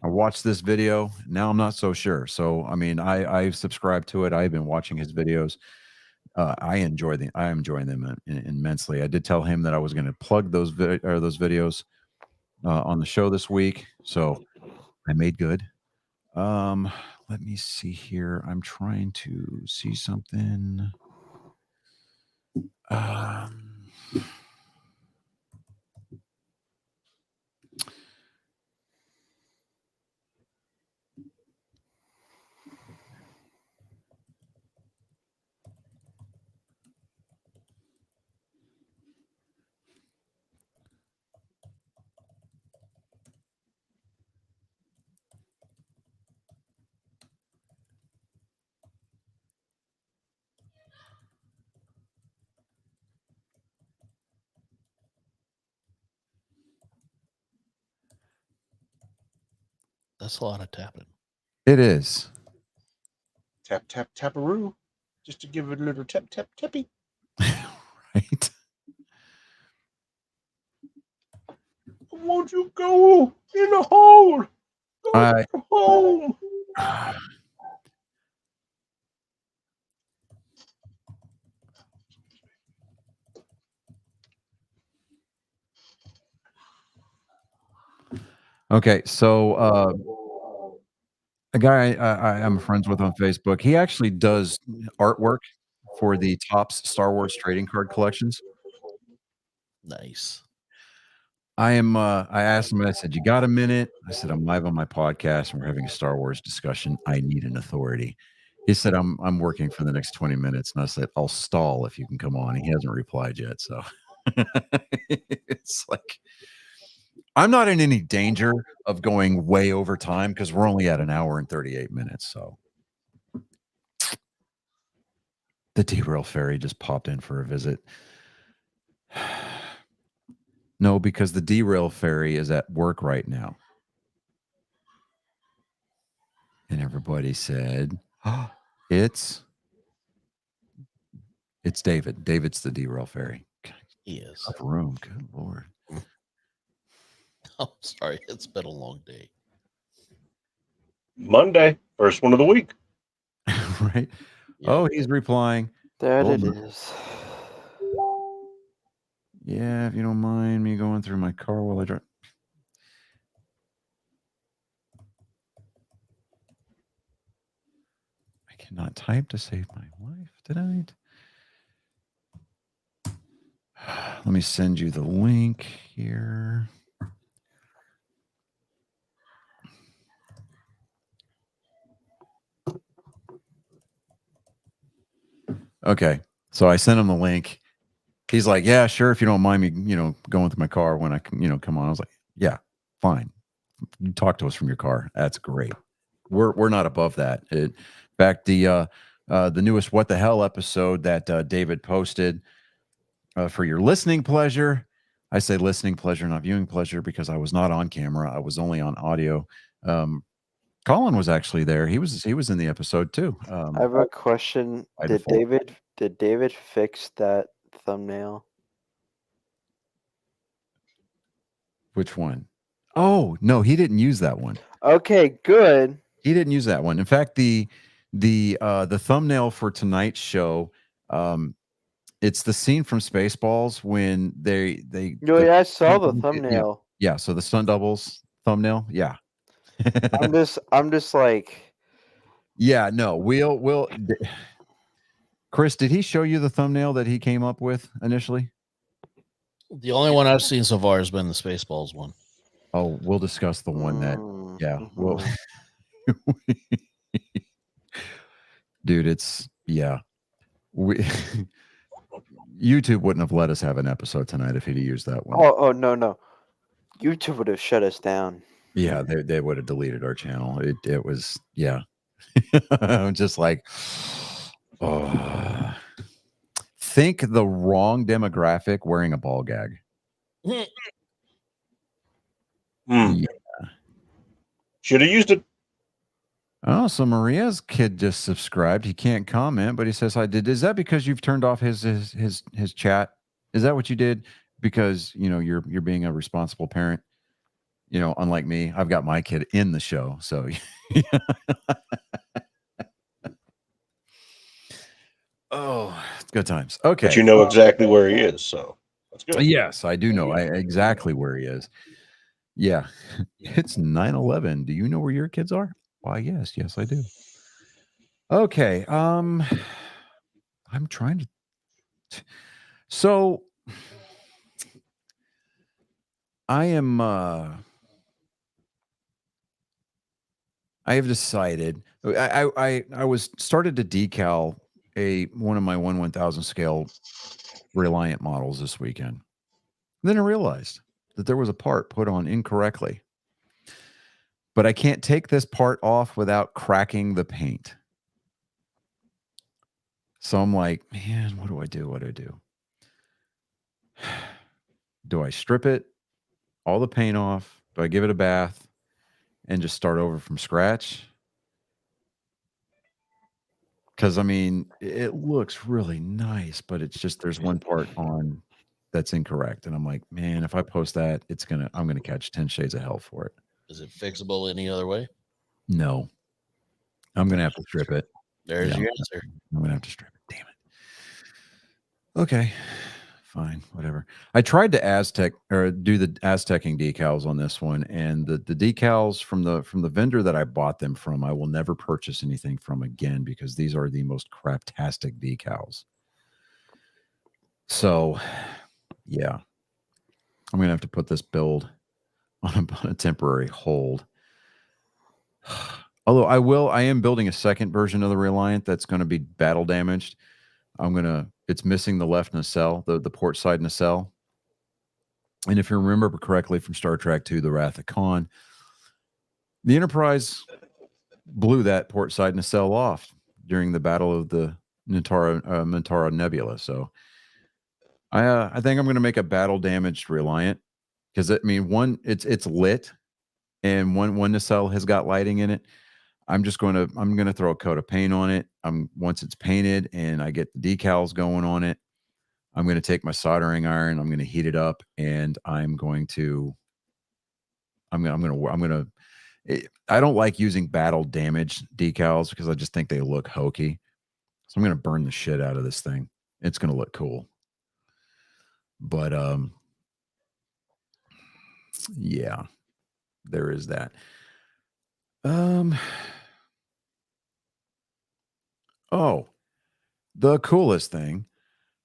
I watched this video. Now I'm not so sure. So, I mean, I subscribed to it. I've been watching his videos. I am enjoying them immensely. I did tell him that I was going to plug those videos on the show this week. So I made good. Let me see here. I'm trying to see something. That's a lot of tapping. It is. Tap, tap, taparoo. Just to give it a little tap, tap, tappy. Right. Won't you go in the hole? Go home. Okay, so a guy I'm friends with on Facebook, he actually does artwork for the Topps Star Wars trading card collections. Nice. I asked him, I said, "You got a minute?" I said, "I'm live on my podcast and we're having a Star Wars discussion. I need an authority." He said, I'm working for the next 20 minutes. And I said, "I'll stall if you can come on." He hasn't replied yet. So it's like, I'm not in any danger of going way over time because we're only at an hour and 38 minutes. So the Derail Fairy just popped in for a visit. No, because the derail fairy is at work right now. And everybody said, oh, it's David. David's the derail fairy. He is. Tough room. Good Lord. Oh, sorry. It's been a long day. Monday, first one of the week. Right? Yeah. Oh, he's replying. That Oh, it my- is. Yeah, if you don't mind me going through my car while I drive. I cannot type to save my life. Did I? Let me send you the link here. Okay. So I sent him the link. He's like, yeah, sure. If you don't mind me, going through my car when I can, come on. I was like, yeah, fine. You talk to us from your car. That's great. We're not above that. In fact, the newest What the Hell episode that David posted for your listening pleasure. I say listening pleasure, not viewing pleasure, because I was not on camera. I was only on audio. Colin was actually there. He was in the episode too. I have a question. by Did default. David fix that thumbnail? Which one? Oh, no, he didn't use that one. Okay, good. He didn't use that one. In fact, the thumbnail for tonight's show, it's the scene from Spaceballs when they No, the- yeah, I saw the yeah, thumbnail. yeah. So the stunt doubles thumbnail, yeah. I'm just like, Yeah, no, we'll Chris, did he show you the thumbnail that he came up with initially? The only one I've seen so far has been the Spaceballs one. Oh, we'll discuss the one that, yeah, well, dude, it's, yeah. YouTube wouldn't have let us have an episode tonight if he'd used that one. oh no. YouTube would have shut us down. Yeah, they would have deleted our channel. It was, yeah. I'm just like, oh. Think the wrong demographic wearing a ball gag. Hmm. Yeah. Should have used it. Oh, so Maria's kid just subscribed. He can't comment, but he says, "I did." Is that because you've turned off his chat? Is that what you did? Because you're being a responsible parent. Unlike me, I've got my kid in the show, so. Oh, it's good times. Okay, But you know exactly where he is, so that's good. yes, I do know exactly where he is. Yeah, it's 9/11. Do you know where your kids are? Why, yes, I do. Okay, I'm trying to. So, I am. I have decided. I was started to decal one of my 1/1000 scale Reliant models this weekend. Then I realized that there was a part put on incorrectly. But I can't take this part off without cracking the paint. So I'm like, man, what do I do? What do I do? Do I strip it, all the paint off? Do I give it a bath and just start over from scratch? Because, I mean, it looks really nice, but it's just there's one part on that's incorrect. And I'm like, man, if I post that, I'm going to catch 10 shades of hell for it. Is it fixable any other way? No. I'm going to have to strip it. There's your answer. I'm going to have to strip it. Damn it. Okay. Fine. Whatever. I tried to do the Aztecing decals on this one, and the decals from the vendor that I bought them from, I will never purchase anything from again because these are the most craptastic decals. So, yeah. I'm going to have to put this build on a temporary hold. Although I am building a second version of the Reliant that's going to be battle damaged. It's missing the left nacelle, the port side nacelle. And if you remember correctly from Star Trek II, The Wrath of Khan, the Enterprise blew that port side nacelle off during the battle of the Mintara Nebula. So I think I'm going to make a battle damaged Reliant because I mean, one, it's lit, and one nacelle has got lighting in it. I'm gonna throw a coat of paint on it. Once it's painted and I get the decals going on it, I'm gonna take my soldering iron. I'm gonna heat it up, and I don't like using battle damage decals because I just think they look hokey. So I'm gonna burn the shit out of this thing. It's gonna look cool. But yeah, there is that. Oh, the coolest thing.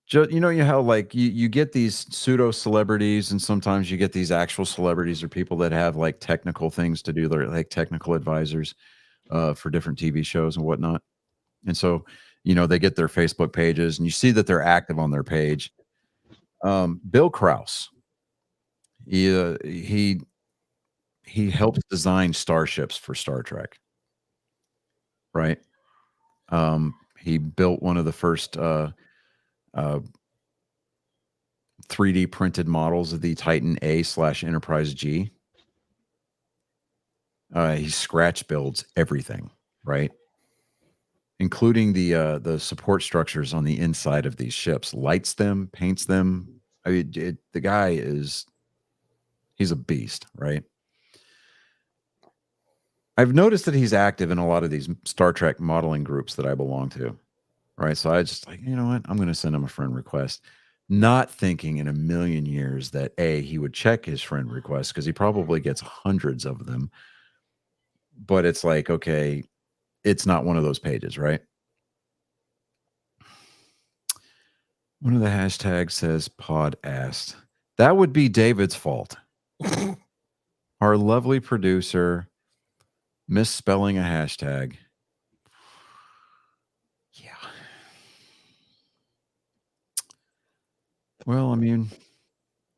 You know how like you get these pseudo celebrities, and sometimes you get these actual celebrities or people that have like technical things to do. They're like technical advisors for different TV shows and whatnot. And so, they get their Facebook pages, and you see that they're active on their page. Bill Krause, he helps design starships for Star Trek, right? He built one of the first 3D printed models of the Titan A/Enterprise G. He scratch builds everything, right? Including the support structures on the inside of these ships, lights them, paints them. I mean, the guy he's a beast, right? I've noticed that he's active in a lot of these Star Trek modeling groups that I belong to, right? So I just like, you know what? I'm going to send him a friend request, not thinking in a million years that he would check his friend request, because he probably gets hundreds of them. But it's like, okay, it's not one of those pages, right? One of the hashtags says pod asked. That would be David's fault. Our lovely producer misspelling a hashtag. Yeah. Well, I mean,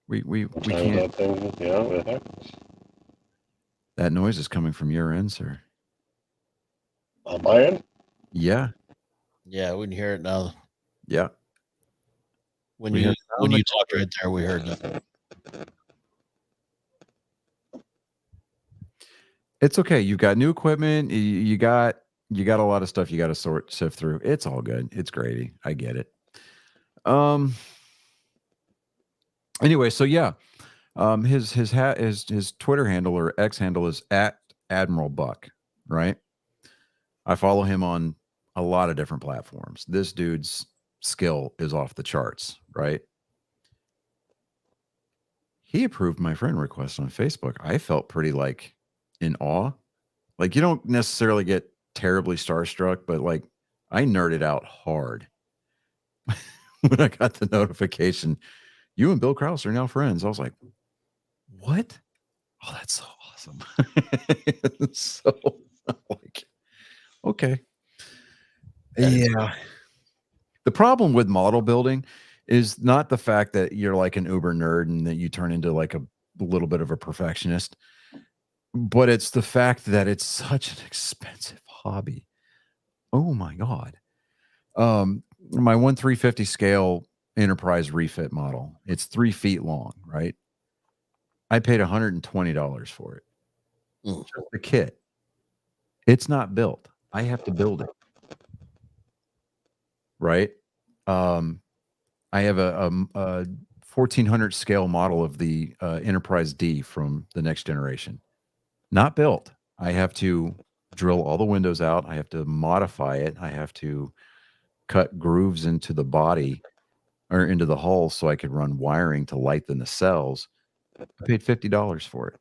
we can't. It happens. That noise is coming from your end, sir. On my end? Yeah. Yeah, we can hear it now. Yeah. When you talked right there, we heard that. It's okay. You've got new equipment. You got a lot of stuff you got to sift through. It's all good. It's gravy. I get it. Anyway, so yeah. His Twitter handle or X handle is @AdmiralBuck, right? I follow him on a lot of different platforms. This dude's skill is off the charts, right? He approved my friend request on Facebook. I felt pretty like in awe. Like, you don't necessarily get terribly starstruck, but like I nerded out hard when I got the notification. You and Bill Krause are now friends. I was like, what? Oh, that's so awesome. So like, okay. Yeah. The problem with model building is not the fact that you're like an uber nerd and that you turn into like a little bit of a perfectionist, but it's the fact that it's such an expensive hobby. Oh my God. My 1/350 scale Enterprise refit model, it's 3 feet long, right? I paid $120 for it. Just the kit. It's not built. I have to build it. Right? I have a 1400 scale model of the Enterprise D from the Next Generation. Not built. I have to drill all the windows out. I have to modify it. I have to cut grooves into the body or into the hull so I could run wiring to light the nacelles. I paid $50 for it.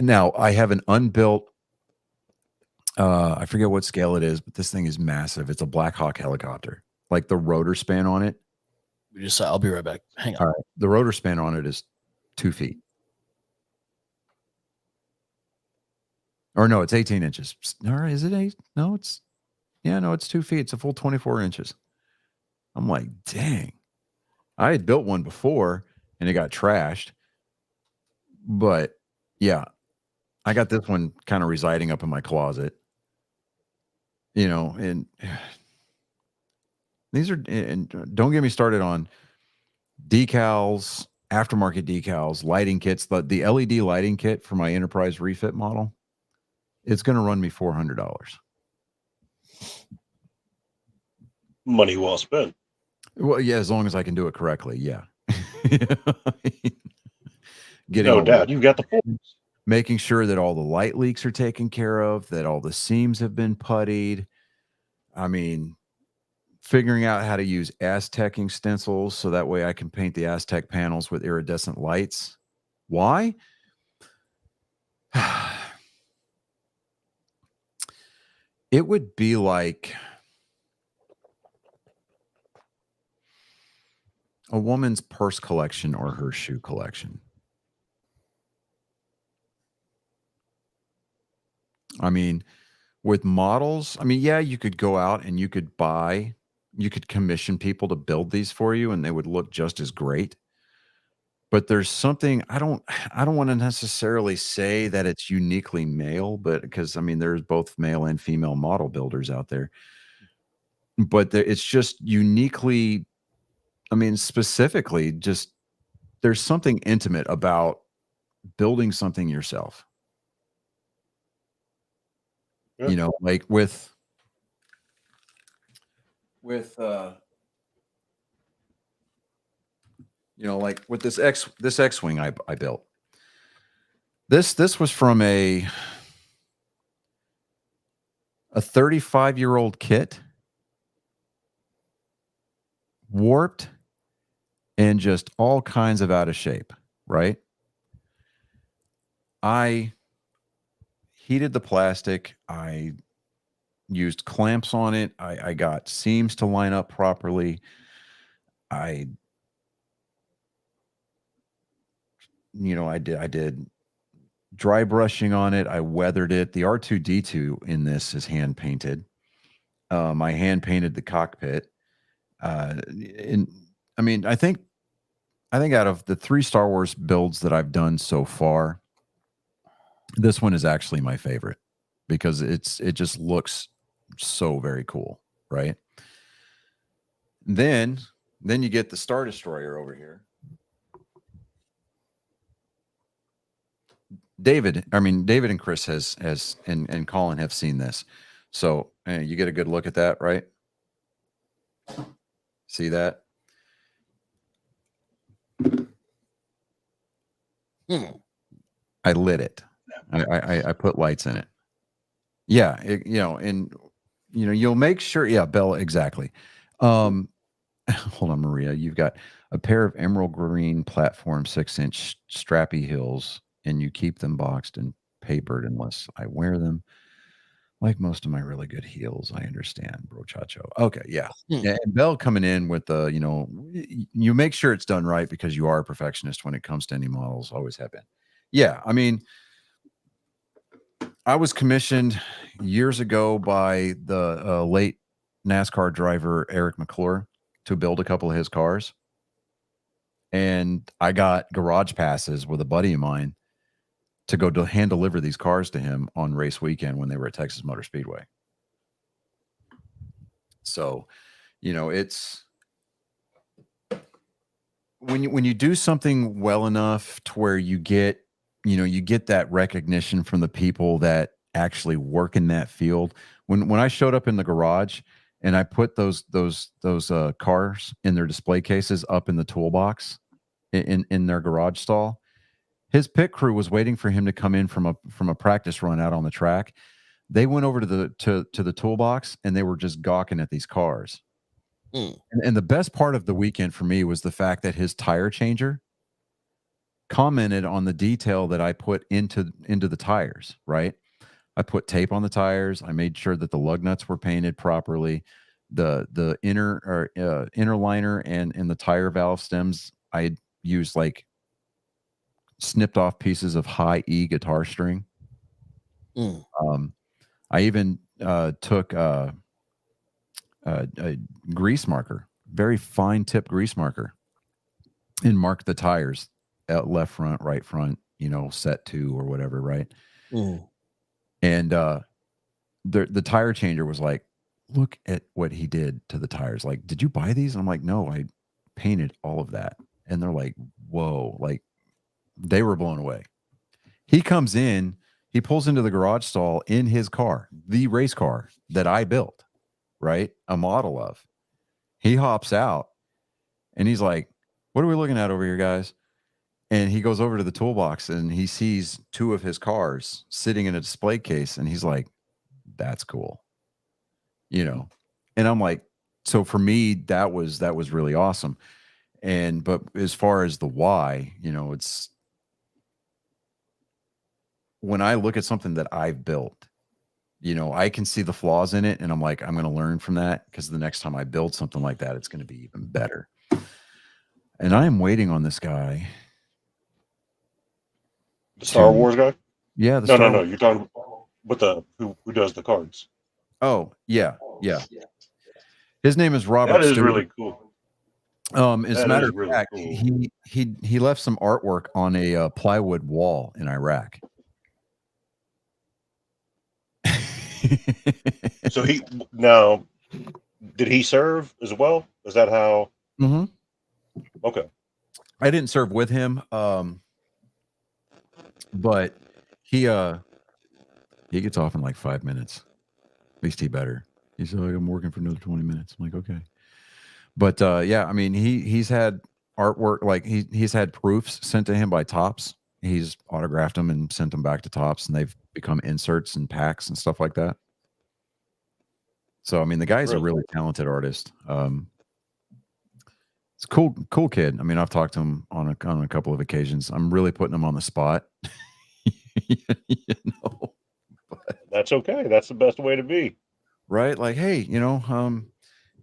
Now I have an unbuilt, I forget what scale it is, but this thing is massive. It's a Black Hawk helicopter. Like the rotor span on it. I'll be right back. Hang on. All right. The rotor span on it is 2 feet. Or no, it's 18 inches. Or is it 8? No, it's 2 feet. It's a full 24 inches. I'm like, dang. I had built one before and it got trashed. But yeah, I got this one kind of residing up in my closet. And These are, and don't get me started on decals, aftermarket decals, lighting kits. The LED lighting kit for my Enterprise refit model, it's going to run me $400. Money well spent. Well, yeah, as long as I can do it correctly. Yeah. Getting No all doubt. You've got the force. making sure that all the light leaks are taken care of, that all the seams have been puttied. I mean, figuring out how to use Aztecing stencils so that way I can paint the Aztec panels with iridescent lights. Why? It would be like a woman's purse collection or her shoe collection. I mean, with models, I mean, yeah, you could go out and you could commission people to build these for you and they would look just as great. But there's something I don't want to necessarily say that it's uniquely male, but because I mean, there's both male and female model builders out there. But it's just uniquely, I mean, specifically, just there's something intimate about building something yourself. Yeah. You know, like with you know, like with this X-Wing I built. This was from a 35-year-old kit, warped and just all kinds of out of shape, right? I heated the plastic. I used clamps on it. I got seams to line up properly. I did dry brushing on it. I weathered it. The R2-D2 in this is hand painted. I hand painted the cockpit. And I mean, I think out of the 3 Star Wars builds that I've done so far, this one is actually my favorite because it just looks so very cool, right? Then you get the Star Destroyer over here. David and Chris has and Colin have seen this. So you get a good look at that, right? See that? I lit it. I put lights in it. Yeah, and you'll make sure. Yeah, Bella, exactly. Hold on, Maria. You've got a pair of emerald green platform 6-inch strappy heels, and you keep them boxed and papered unless I wear them. Like most of my really good heels, I understand, brochacho. Okay, yeah. And Belle coming in with the, you make sure it's done right because you are a perfectionist when it comes to any models. Always have been. Yeah, I mean, I was commissioned years ago by the late NASCAR driver Eric McClure to build a couple of his cars, and I got garage passes with a buddy of mine to go to hand deliver these cars to him on race weekend when they were at Texas Motor Speedway. So, it's when you do something well enough to where you get that recognition from the people that actually work in that field. When I showed up in the garage and I put those cars in their display cases up in the toolbox in their garage stall, his pit crew was waiting for him to come in from a practice run out on the track. They went over to the toolbox and they were just gawking at these cars. And the best part of the weekend for me was the fact that his tire changer commented on the detail that I put into the tires, right? I put tape on the tires. I made sure that the lug nuts were painted properly. The inner liner and the tire valve stems, I used like snipped off pieces of high E guitar string. I even took a grease marker, very fine tip grease marker, and marked the tires at left front, right front, set 2 or whatever, right? And the tire changer was like, look at what he did to the tires. Like, did you buy these? And I'm like, no, I painted all of that. And they're like, whoa, like they were blown away. He comes in, he pulls into the garage stall in his car, the race car that I built, right? A model of. He hops out and he's like, what are we looking at over here, guys? And he goes over to the toolbox and he sees two of his cars sitting in a display case. And he's like, that's cool. You know, and I'm like, so for me, that was really awesome. And, but as far as the why, you know, it's when I look at something that I've built, you know, I can see the flaws in it and I'm like, I'm going to learn from that because the next time I build something like that, it's going to be even better. And I am waiting on this guy. The Star Wars guy? Yeah. No. You're talking with the who does the cards. Oh, yeah. Yeah. His name is Robert That is Stewart. really cool. As a matter of really fact, cool. he left some artwork on a plywood wall in Iraq. So did he serve as well? Is that how? Mm-hmm. Okay. I didn't serve with him, but he gets off in like 5 minutes. At least he better. He's like, I'm working for another 20 minutes. I'm like, okay. But yeah, I mean, he's had artwork, like he's had proofs sent to him by Topps. He's autographed them and sent them back to Topps, and they've become inserts and packs and stuff like that. So I mean, the guy's a really talented artist. It's a cool kid. I mean, I've talked to him on a couple of occasions. I'm really putting him on the spot. You know, but, that's okay. That's the best way to be. Right? Like, hey, you know,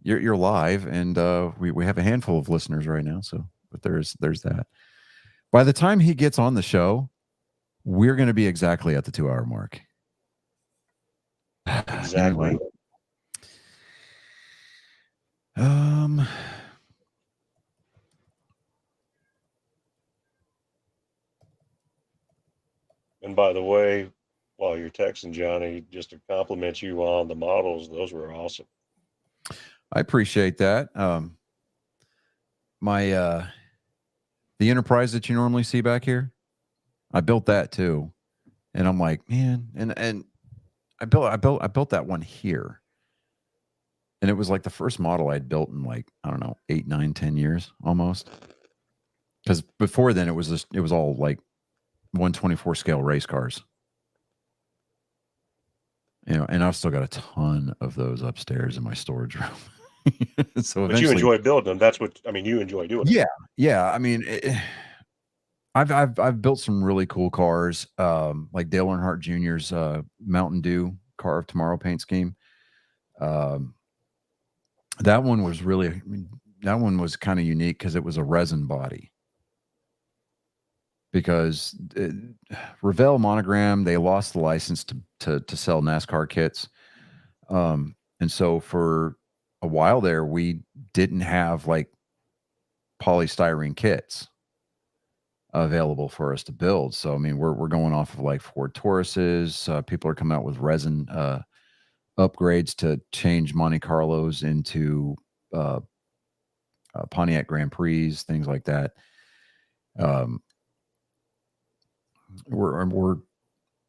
you're live, and we have a handful of listeners right now. So, but there's that. By the time he gets on the show, we're going to be exactly at the 2-hour mark. Exactly. Anyway. And by the way, while you're texting Johnny, just to compliment you on the models, those were awesome. I appreciate that. The Enterprise that you normally see back here, I built that too, and I'm like, man, and I built that one here, and it was like the first model I'd built in like, I don't know, 8, 9, 10 years almost. Because before then it was all like 1/24 scale race cars. You know, and I've still got a ton of those upstairs in my storage room. So but you enjoy building them. That's what I mean. You enjoy doing it. Yeah. I mean, I've built some really cool cars, like Dale Earnhardt Jr.'s Mountain Dew Car of Tomorrow paint scheme. That one was kind of unique because it was a resin body. Because Revell Monogram, they lost the license to sell NASCAR kits, and so for a while there, we didn't have like polystyrene kits available for us to build. So I mean, we're going off of like Ford Tauruses. People are coming out with resin upgrades to change Monte Carlos into Pontiac Grand Prix, things like that. We're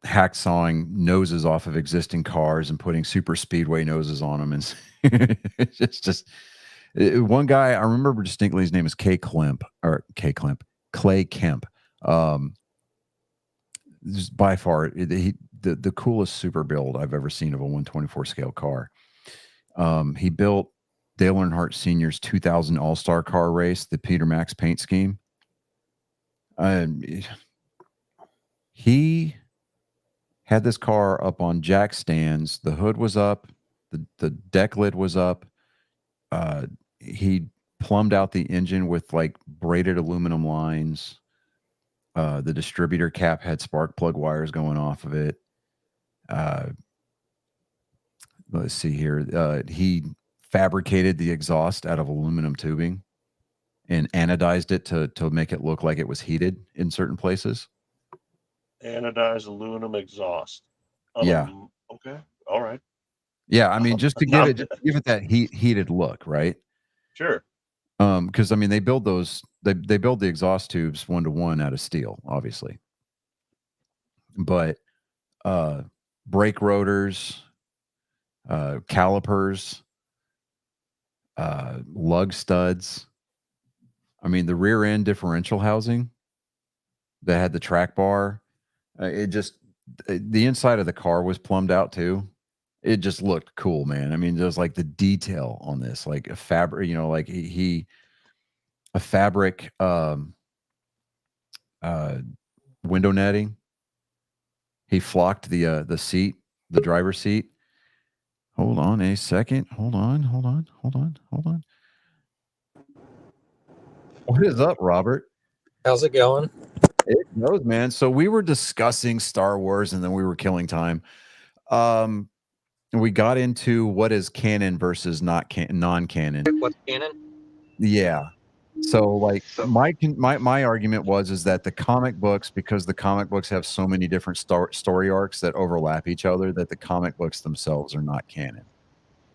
hacksawing noses off of existing cars and putting super speedway noses on them, and it's just one guy I remember distinctly. His name is Clay Kemp. Just by far the coolest super build I've ever seen of a 1/24 scale car. He built Dale Earnhardt Sr.'s 2000 All-Star car race, the Peter Max paint scheme. He had this car up on jack stands. The hood was up. The deck lid was up. He plumbed out the engine with like braided aluminum lines. The distributor cap had spark plug wires going off of it. Let's see here. He fabricated the exhaust out of aluminum tubing and anodized it to make it look like it was heated in certain places. Anodized aluminum exhaust. Yeah. Okay. All right. Yeah, I mean, just to No. give it that heated look, right? Sure. Because I mean, they build those. They build the exhaust tubes 1-to-1 out of steel, obviously, but brake rotors, calipers, lug studs. I mean, the rear end differential housing that had the track bar. It just the inside of the car was plumbed out too. It just looked cool, man. I mean, there's like the detail on this, like a fabric, like he a fabric uh window netting. He flocked the seat, the driver's seat. Hold on a second. Hold on. What is up, Robert? How's it going? It knows, man. So we were discussing Star Wars and then we were killing time. We got into what is canon versus non-canon. What's canon? Yeah. So like my argument is that the comic books, because the comic books have so many different story arcs that overlap each other, that the comic books themselves are not canon.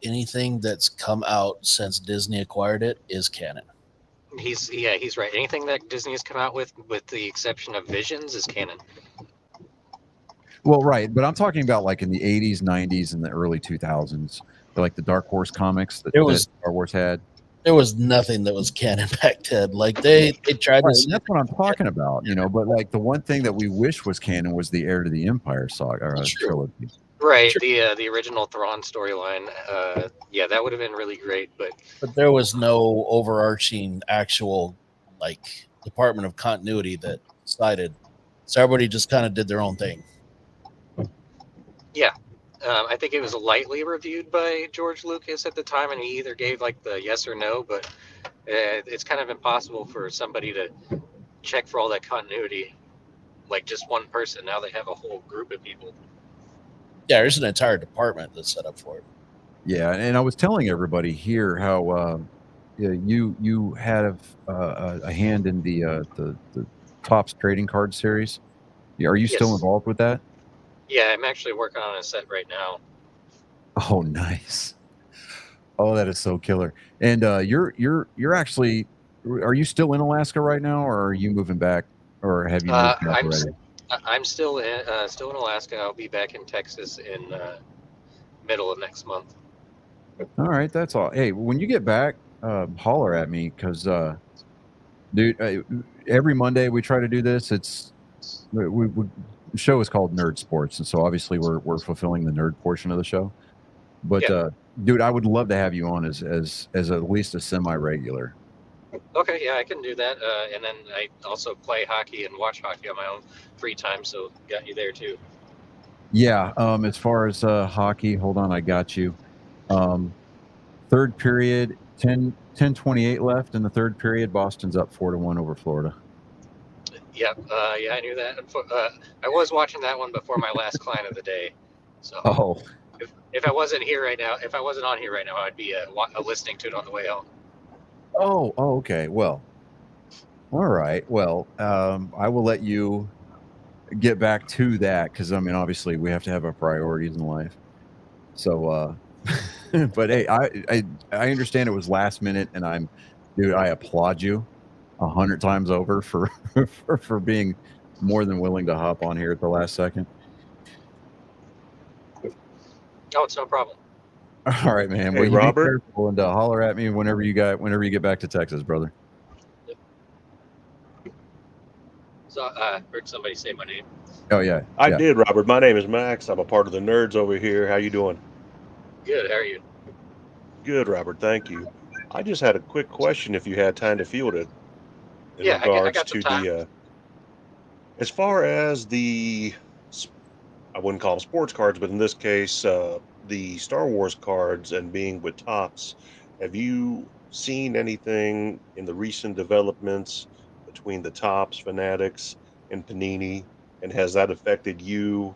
Anything that's come out since Disney acquired it is canon. He's right. Anything that Disney has come out with the exception of Visions, is canon. Well, right, but I'm talking about like in the 80s, 90s, and the early 2000s, like the Dark Horse comics that Star Wars had. There was nothing that was canon back then. Like they tried Right, to. that's what I'm talking about, But like the one thing that we wish was canon was the Heir to the Empire saga or trilogy. Right, the original Thrawn storyline. Yeah, that would have been really great, but there was no overarching actual like Department of Continuity that decided. So everybody just kind of did their own thing. Yeah. I think it was lightly reviewed by George Lucas at the time, and he either gave like the yes or no, but it's kind of impossible for somebody to check for all that continuity, like just one person. Now they have a whole group of people. Yeah, there's an entire department that's set up for it. Yeah, and I was telling everybody here how you had a hand in the Topps trading card series. Are you still involved with that? Yeah, I'm actually working on a set right now. Oh, nice. Oh, that is so killer. And you're actually, are you still in Alaska right now, or are you moving back, or have you moved back already? I'm still in Alaska. I'll be back in Texas in middle of next month. All right, that's all. Hey, when you get back, holler at me, because dude, every Monday we try to do this. It's the show is called Nerd Sports, and so obviously we're fulfilling the nerd portion of the show. But dude, I would love to have you on as at least a semi-regular. Okay, yeah, I can do that. And then I also play hockey and watch hockey on my own free time, so got you there too. Yeah, as far as hockey, hold on, I got you. Third period, 10:28 left in the third period. Boston's up 4-1 over Florida. Yep. Yeah, I knew that. I was watching that one before my last client of the day. So if I wasn't here right now, if I wasn't on here right now, I'd be listening to it on the way home. Oh, okay. Well, all right. Well, I will let you get back to that, because I mean, obviously, we have to have our priorities in life. So, but hey, I understand it was last minute, and I applaud you 100 times over for being more than willing to hop on here at the last second. Oh, it's no problem. All right, man. Hey, well, you Robert, be careful and holler at me whenever you get back to Texas, brother. Yep. So heard somebody say my name. Oh yeah, I did, Robert. My name is Max. I'm a part of the nerds over here. How you doing? Good. How are you? Good, Robert. Thank you. I just had a quick question, if you had time to field it. In Yeah, regards I got some to time. the, as far as the, I wouldn't call them sports cards, but in this case, the Star Wars cards and being with Topps, have you seen anything in the recent developments between the Topps, Fanatics, and Panini? And has that affected you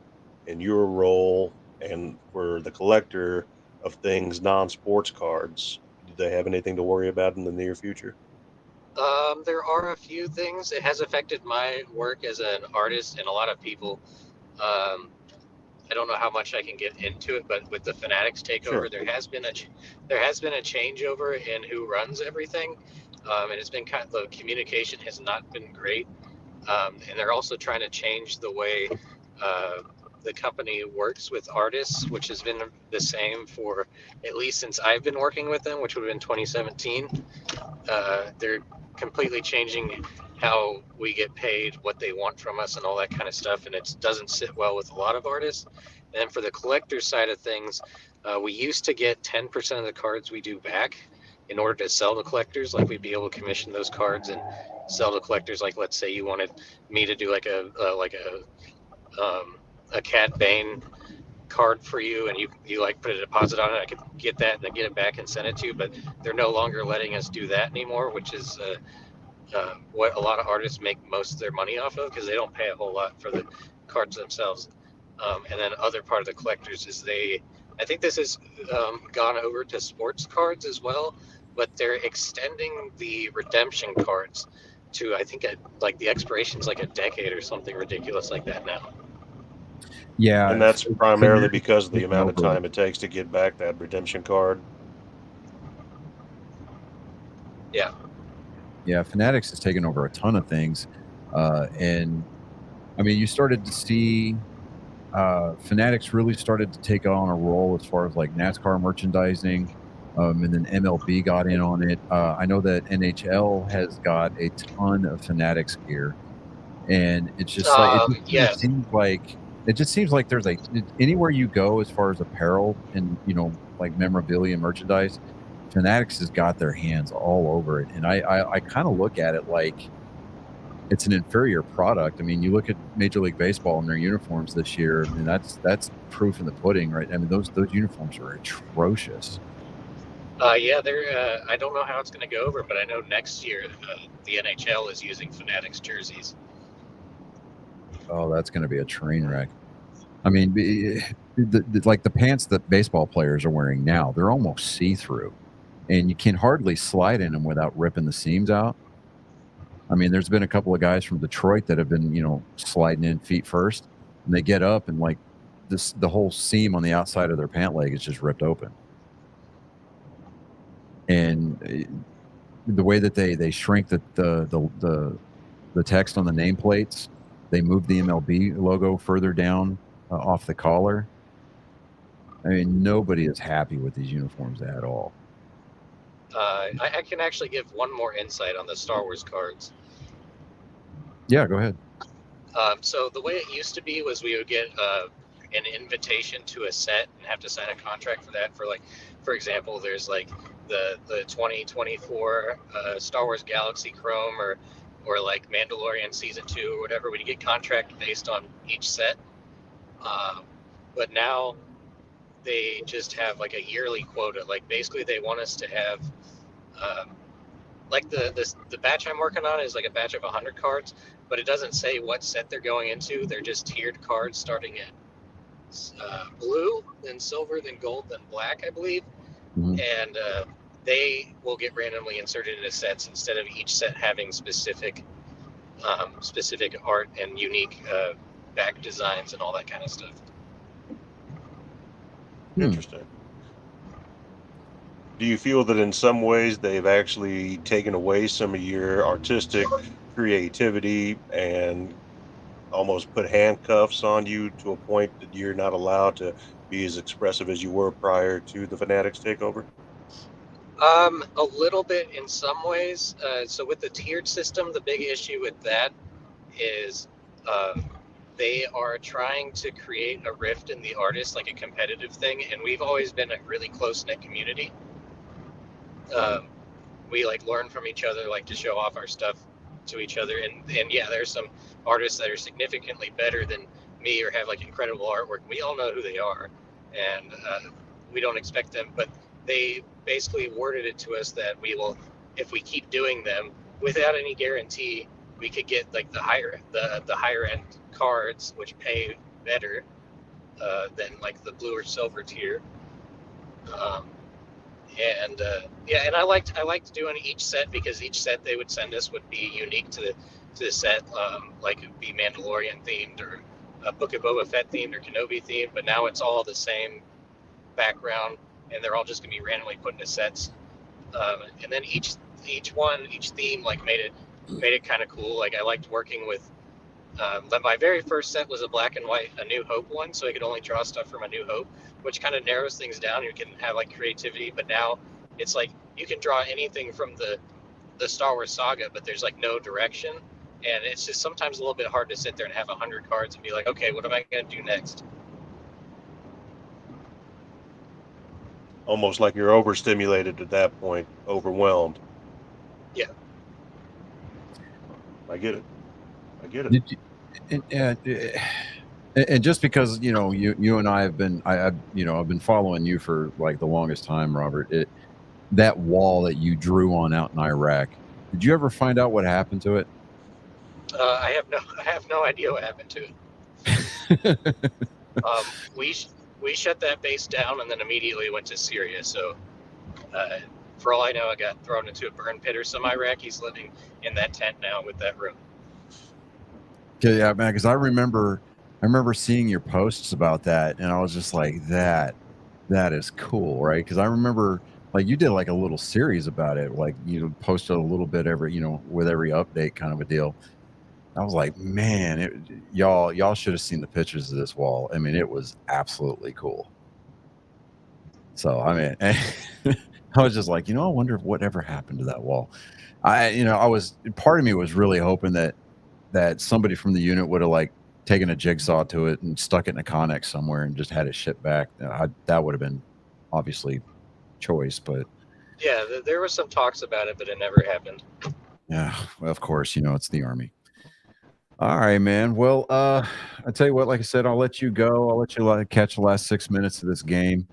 and your role and for the collector of things non-sports cards? Do they have anything to worry about in the near future? There are a few things. It has affected my work as an artist and a lot of people. I don't know how much I can get into it, but with the Fanatics takeover, Sure. there has been a changeover in who runs everything, and it's been the communication has not been great, and they're also trying to change the way the company works with artists, which has been the same for at least since I've been working with them, which would have been 2017. They're completely changing how we get paid, what they want from us, and all that kind of stuff, and it doesn't sit well with a lot of artists. And for the collector side of things, we used to get 10% of the cards we do back in order to sell to collectors. Like we'd be able to commission those cards and sell to collectors. Like let's say you wanted me to do like a Cad Bane card for you, and you like put a deposit on it, I could get that and then get it back and send it to you. But they're no longer letting us do that anymore, which is what a lot of artists make most of their money off of, because they don't pay a whole lot for the cards themselves. And then other part of the collectors is I think this has gone over to sports cards as well, but they're extending the redemption cards to, I think, like the expiration's like a decade or something ridiculous like that now. Yeah, And that's primarily because of the taken amount of over. time it takes to get back that redemption card. Yeah, Fanatics has taken over a ton of things, and I mean, you started to see Fanatics really started to take on a role as far as like NASCAR merchandising, and then MLB got in on it. I know that NHL has got a ton of Fanatics gear, and it's just like it just seems like there's anywhere you go as far as apparel and like memorabilia merchandise, Fanatics has got their hands all over it, and I kind of look at it like it's an inferior product. I mean, you look at Major League Baseball and their uniforms this year, and that's proof in the pudding, right? I mean, those uniforms are atrocious. They're. I don't know how it's going to go over, but I know next year the NHL is using Fanatics jerseys. Oh, that's going to be a train wreck. I mean, like the pants that baseball players are wearing now, they're almost see-through, and you can hardly slide in them without ripping the seams out. I mean, there's been a couple of guys from Detroit that have been, sliding in feet first, and they get up and like the whole seam on the outside of their pant leg is just ripped open. And the way that they shrink the text on the nameplates, they move the MLB logo further down off the collar. I mean, nobody is happy with these uniforms at all. I can actually give one more insight on the Star Wars cards. Yeah, go ahead. So the way it used to be was we would get an invitation to a set and have to sign a contract for that. For example, there's like the 2024 Star Wars Galaxy Chrome or like Mandalorian Season 2 or whatever. We'd get contract based on each set. But now they just have like a yearly quota. Like basically they want us to have like the batch I'm working on is like a batch of 100 cards, but it doesn't say what set they're going into. They're just tiered cards starting at blue, then silver, then gold, then black, I believe. Mhm. And they will get randomly inserted into sets instead of each set having specific art and unique back designs and all that kind of stuff. Interesting. Do you feel that in some ways they've actually taken away some of your artistic creativity and almost put handcuffs on you to a point that you're not allowed to be as expressive as you were prior to the Fanatics takeover? A little bit in some ways. So with the tiered system, the big issue with that is they are trying to create a rift in the artists, like a competitive thing, and we've always been a really close-knit community. We like learn from each other, like to show off our stuff to each other, and yeah, there's some artists that are significantly better than me or have like incredible artwork. We all know who they are, and we don't expect them, but they basically worded it to us that we will, if we keep doing them without any guarantee, we could get like the higher end cards, which pay better than like the blue or silver tier. And I liked doing each set because each set they would send us would be unique to the set. Like it would be Mandalorian themed or a Book of Boba Fett themed or Kenobi themed, but now it's all the same background, and they're all just gonna be randomly put into sets. And then each theme like made it kind of cool. Like I liked working with. My very first set was a black and white A New Hope one, so I could only draw stuff from A New Hope, which kind of narrows things down. You can have like creativity, but now it's like you can draw anything from the Star Wars saga, but there's like no direction, and it's just sometimes a little bit hard to sit there and have 100 cards and be like, okay, what am I going to do next? Almost like you're overstimulated at that point, overwhelmed. Yeah. I get it. Did you, and just because you and I have been I've been following you for like the longest time, Robert. That wall that you drew on out in Iraq, did you ever find out what happened to it? I have no idea what happened to it. We shut that base down and then immediately went to Syria. So for all I know, I got thrown into a burn pit, or some Iraqis living in that tent now with that room. Okay, yeah, man, because I remember seeing your posts about that, and I was just like, that is cool, right? Because I remember like you did like a little series about it, like posted a little bit every with every update, kind of a deal. I was like, man, y'all should have seen the pictures of this wall. I mean, it was absolutely cool. So I mean, I was just like, I wonder whatever happened to that wall. I was, part of me was really hoping that somebody from the unit would have like taken a jigsaw to it and stuck it in a Connex somewhere and just had it shipped back. That would have been obviously choice, but yeah, there was some talks about it, but it never happened. Yeah, well, of course, it's the Army. All right, man. Well, I tell you what, like I said, I'll let you go. I'll let you catch the last 6 minutes of this game.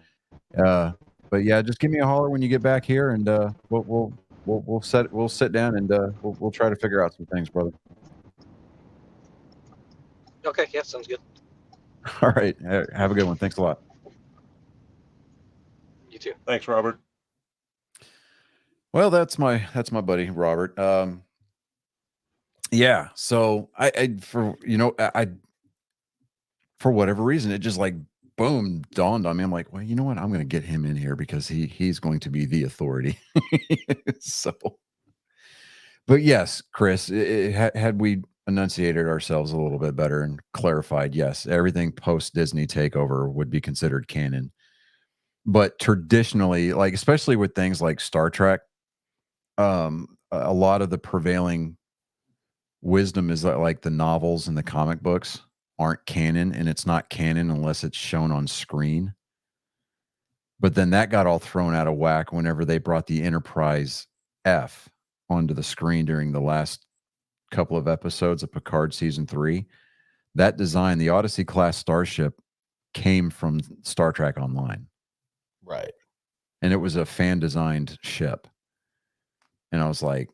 But yeah, just give me a holler when you get back here, and we'll sit down and we'll try to figure out some things, brother. Okay, yeah, sounds good. All right, have a good one. Thanks a lot. You too. Thanks, Robert. Well, that's my buddy Robert. Yeah. So I for whatever reason, it just like boom dawned on me. I'm like, well, you know what? I'm going to get him in here because he's going to be the authority. So, but yes, Chris, had we enunciated ourselves a little bit better and clarified, yes, everything post Disney takeover would be considered canon. But traditionally, like especially with things like Star Trek, a lot of the prevailing wisdom is that like the novels and the comic books aren't canon, and it's not canon unless it's shown on screen. But then that got all thrown out of whack whenever they brought the Enterprise F onto the screen during the last couple of episodes of Picard season 3. That design, the Odyssey class starship, came from Star Trek Online. Right. And it was a fan designed ship. And I was like,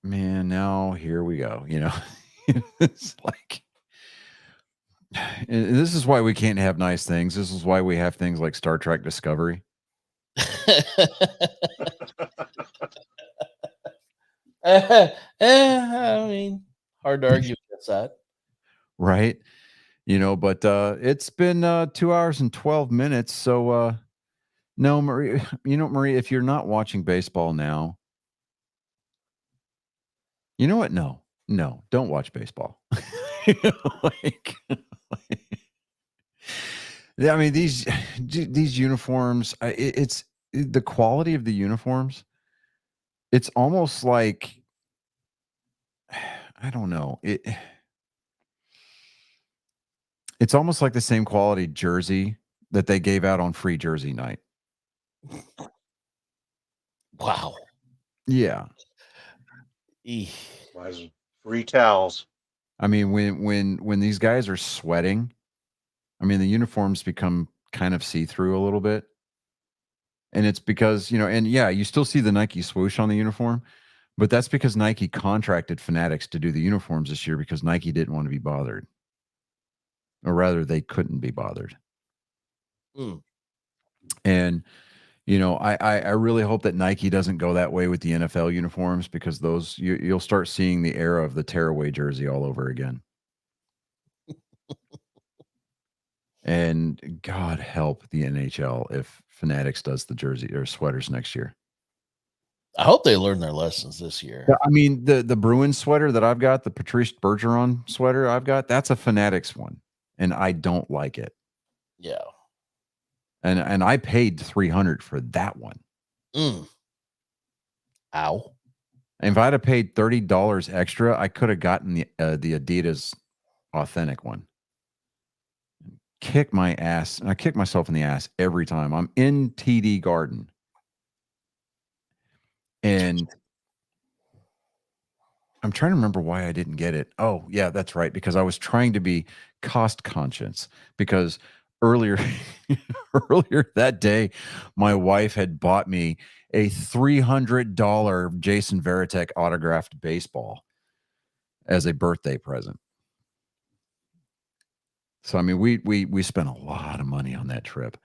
man, now here we go. It's like, and this is why we can't have nice things. This is why we have things like Star Trek Discovery. I mean, hard to argue against that. Right. But it's been 2 hours and 12 minutes. So no, Marie, Marie, if you're not watching baseball now, you know what? No, don't watch baseball. I mean, these uniforms, it's the quality of the uniforms. It's almost like, I don't know. It's almost like the same quality jersey that they gave out on free jersey night. Wow. Yeah. Free towels. I mean, when these guys are sweating, I mean, the uniforms become kind of see-through a little bit. And it's because, and yeah, you still see the Nike swoosh on the uniform, but that's because Nike contracted Fanatics to do the uniforms this year because Nike didn't want to be bothered. Or rather, they couldn't be bothered. And, I really hope that Nike doesn't go that way with the NFL uniforms, because those, you'll start seeing the era of the tearaway jersey all over again. And God help the NHL if Fanatics does the jersey or sweaters next year. I hope they learn their lessons this year. I mean, the Bruins sweater that I've got, the Patrice Bergeron sweater I've got, that's a Fanatics one, and I don't like it. Yeah. And I paid $300 for that one. Mm. Ow. And if I'd have paid $30 extra, I could have gotten the Adidas authentic one. Kick my ass, and I kick myself in the ass every time. I'm in TD Garden, and I'm trying to remember why I didn't get it. Oh, yeah, that's right. Because I was trying to be cost conscious. Because earlier that day, my wife had bought me a $300 Jason Varitek autographed baseball as a birthday present. So I mean, we spent a lot of money on that trip.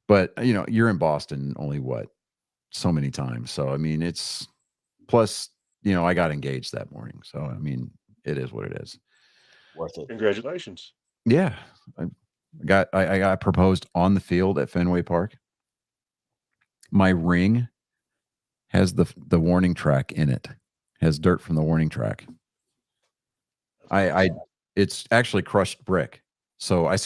But you know, you're in Boston only so many times. So I mean, it's plus, you know, I got engaged that morning. So I mean, it is what it is. Worth it. Congratulations. Yeah. I got proposed on the field at Fenway Park. My ring has the warning track in it. Has dirt from the warning track. It's actually crushed brick. So I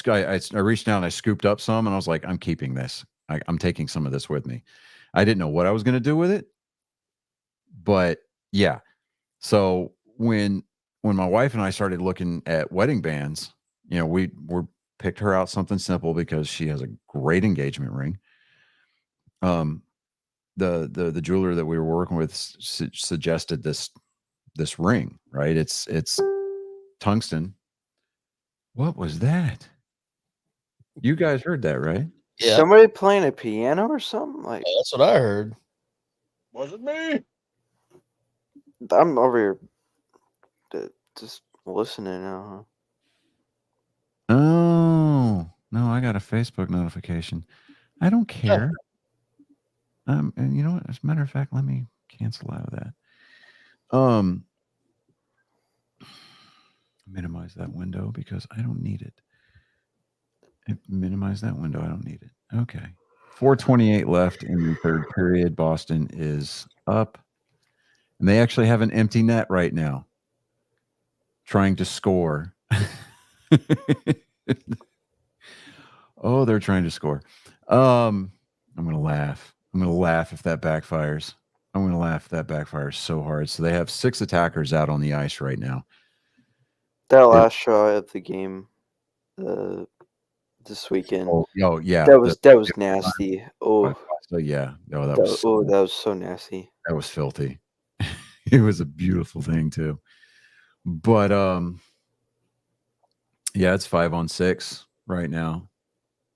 reached down, I scooped up some, and I was like, I'm keeping this. I'm taking some of this with me. I didn't know what I was going to do with it, but yeah. So when my wife and I started looking at wedding bands, you know, we picked her out something simple because she has a great engagement ring. The jeweler that we were working with suggested this ring, right? It's tungsten. What was that? You guys heard that, right? Yeah. Somebody playing a piano or something? Like, That's what I heard. Was it me? I'm over here just listening now. Oh, no, I got a Facebook notification. I don't care. And you know what? As a matter of fact, let me cancel out of that. Minimize that window because I don't need it. Minimize that window. I don't need it. Okay. 4:28 left in the third period. Boston is up. And they actually have an empty net right now. Trying to score. Oh, they're trying to score. I'm gonna laugh. I'm gonna laugh if that backfires. I'm gonna laugh if that backfires so hard. So they have 6 attackers out on the ice right now. That last shot of the game this weekend. Oh yeah. That was nasty. Oh, so yeah. Oh, that was so nasty. That was filthy. It was a beautiful thing too. But yeah, it's 5-on-6 right now.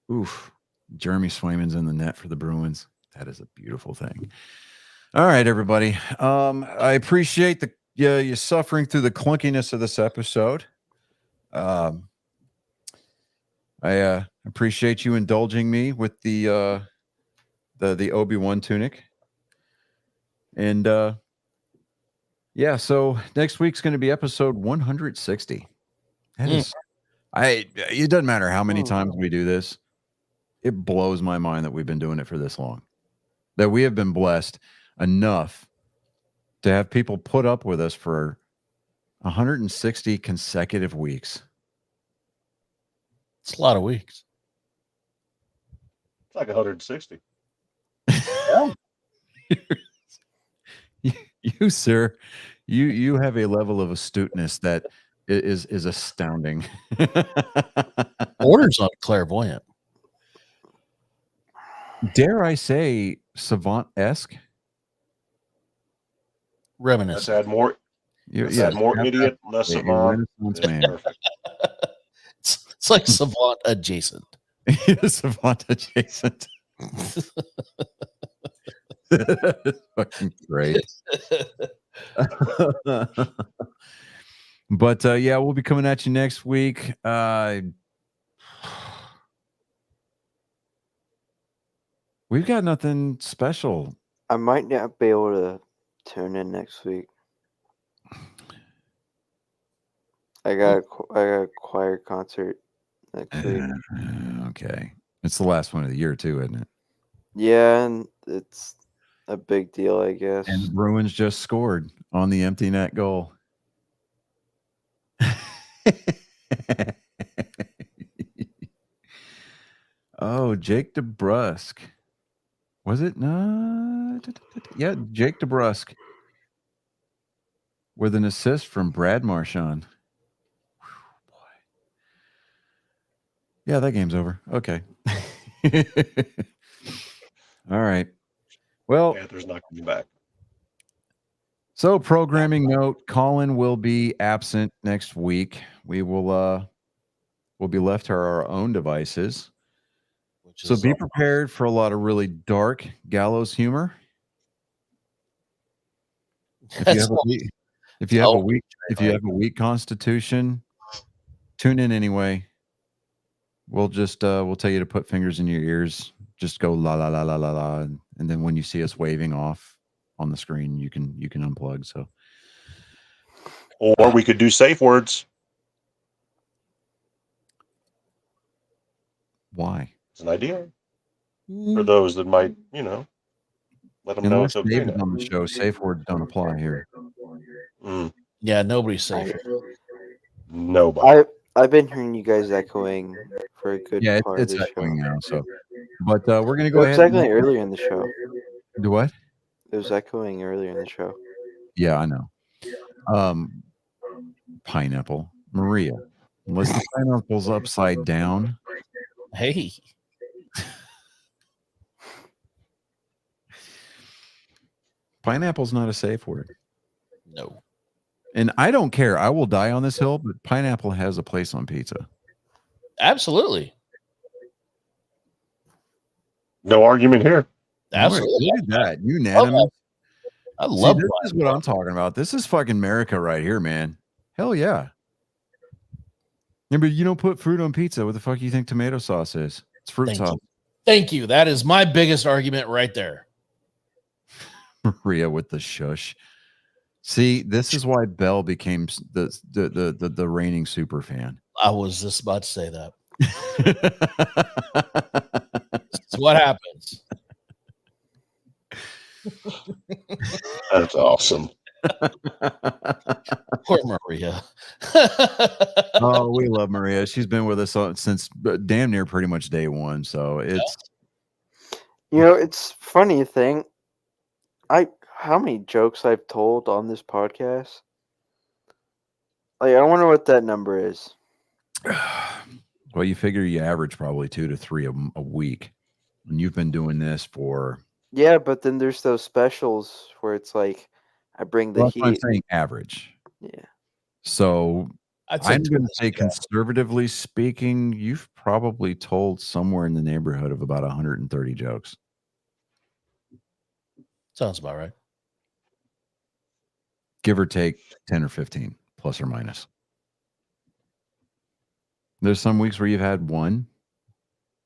Oof. Jeremy Swayman's in the net for the Bruins. That is a beautiful thing. All right, everybody. I appreciate you suffering through the clunkiness of this episode. I appreciate you indulging me with the Obi-Wan tunic. And yeah, so next week's going to be episode 160. That is, it doesn't matter how many times we do this. It blows my mind that we've been doing it for this long. That we have been blessed enough to have people put up with us for 160 consecutive weeks. It's a lot of weeks. It's like 160. You, sir, you have a level of astuteness that is astounding. Orders on clairvoyant. Dare I say savant-esque? Reminiscent. Let's add more. Let's add more idiot, less savant. Renaissance man. Perfect. It's like savant adjacent. Savant adjacent. That's fucking great. But yeah, we'll be coming at you next week. We've got nothing special. I might not be able to tune in next week. I got a choir concert next week. Okay. It's the last one of the year too, isn't it? Yeah, and it's a big deal, I guess. And Bruins just scored on the empty net goal. Oh, Jake DeBrusk. Was it? No. Yeah, Jake DeBrusk with an assist from Brad Marchand. Boy. Yeah, that game's over. Okay. All right. Well, Panthers not coming back. so programming note, Colin will be absent next week. We will we'll be left to our own devices. Which So is be prepared for a lot of really dark gallows humor. If you have a weak, if you have a weak constitution, tune in anyway. We'll just we'll tell you to put fingers in your ears. Just go la la la la la la, and then when you see us waving off on the screen, you can unplug. So Or we could do safe words. why? It's an idea for those that might, let them know Unless it's okay David's now. on the show, safe words don't apply here. Yeah, nobody's safe. Nobody. I've been hearing you guys echoing for a good Yeah, part it's of the echoing show. now. So, but we're gonna It go was ahead. echoing earlier in the show. Do what? It was echoing earlier in the show. Yeah, I know. Pineapple, Maria. Unless the pineapple's upside down. Hey, Pineapple's not a safe word. no. And I don't care. I will die on this hill, but pineapple has a place on pizza. Absolutely. No argument here. Absolutely. Look at that. Unanimous. I See, love this is what I'm talking about. This is fucking America right here, man. Hell yeah. Yeah, but you don't put fruit on pizza. What the fuck do you think tomato sauce is? It's fruit Thank sauce. you. Thank you. That is my biggest argument right there. Maria with the shush. See, this is why Bell became the reigning super fan. I was just about to say that. That's what happens. That's awesome. Poor Maria. Oh, we love Maria. She's been with us since damn near pretty much day one. So it's It's funny thing. How many jokes I've told on this podcast? Like, I wonder what that number is. well, you figure you average probably 2 to 3 a week, and you've been doing this for. Yeah, but then there's those specials where it's like I bring the Well, that's what I'm heat. saying average. Yeah. So I'd say I'm going to say, yeah. conservatively speaking, you've probably told somewhere in the neighborhood of about 130 jokes. Sounds about right. Give or take 10 or 15, plus or minus. There's some weeks where you've had 1.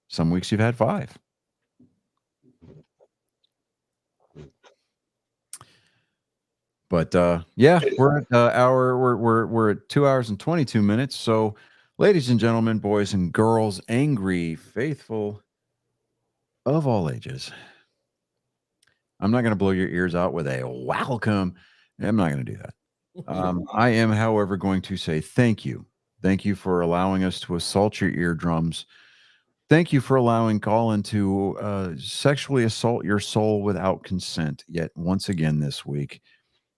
Some weeks you've had 5. But yeah, we're at we're at 2 hours and 22 minutes. So, ladies and gentlemen, boys and girls, angry, faithful of all ages, I'm not going to blow your ears out with a welcome. I'm not going to do that. I am, however, going to say thank you. Thank you for allowing us to assault your eardrums. Thank you for allowing Colin to sexually assault your soul without consent yet once again this week.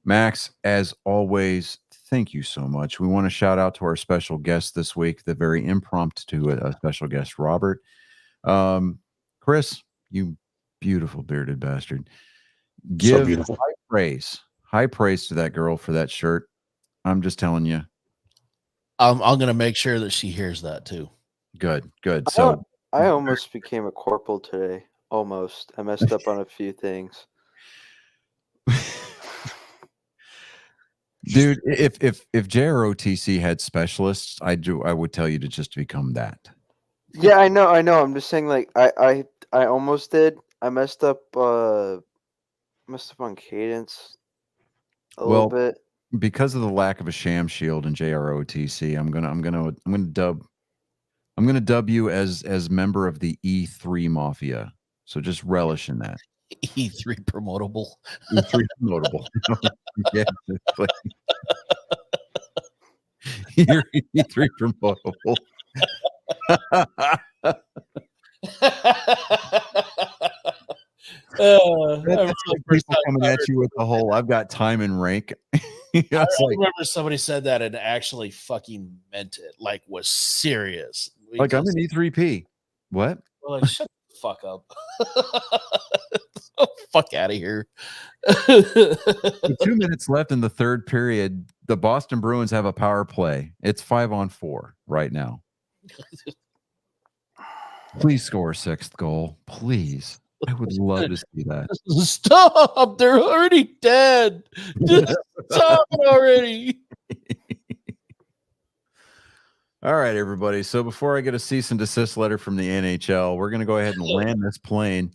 Max, as always, thank you so much. We want to shout out to our special guest this week, the very impromptu special guest, Robert. Chris, you beautiful bearded bastard. Give beautiful. high praise to that girl for that shirt. I'm just telling you. I'm going to make sure that she hears that too. Good. So I almost became a corporal today. Almost. I messed up on a few things. Dude, if JROTC had specialists, I would tell you to just become that. Yeah, I know. I'm just saying, like, I almost did. I messed up on cadence a little bit. Because of the lack of a sham shield in JROTC, I'm gonna dub I'm going to dub you as member of the E3 Mafia. So just relish in that. E3 promotable. E3 notable. Yeah, exactly. You're E3 promotable. That's like people coming at you with the whole "I've got time and rank." It's I like remember somebody said that and actually fucking meant it, like was serious. We I'm just- an E3P. What? we're like, shut the fuck up. Fuck out of here. With 2 minutes left in the third period, the Boston Bruins have a power play. It's 5-on-4 right now. Please score a sixth goal. Please. I would love to see that. Stop. They're already dead. Just stop it already. All right, everybody. So before I get a cease and desist letter from the NHL, we're going to go ahead and land this plane.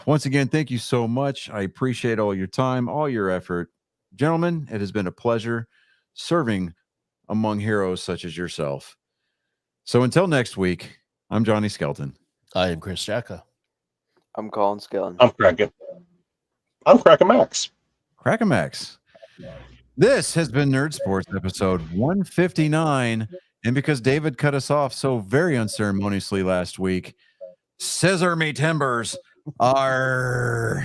Once again, thank you so much. I appreciate all your time, all your effort. Gentlemen, it has been a pleasure serving among heroes such as yourself. So until next week, I'm Johnny Skelton. I am Chris Jacka. I'm Colin Skellin. I'm cracking Max. Crackermax. This has been Nerd Sports episode 159. And because David cut us off so very unceremoniously last week, scissor me timbers. Arr.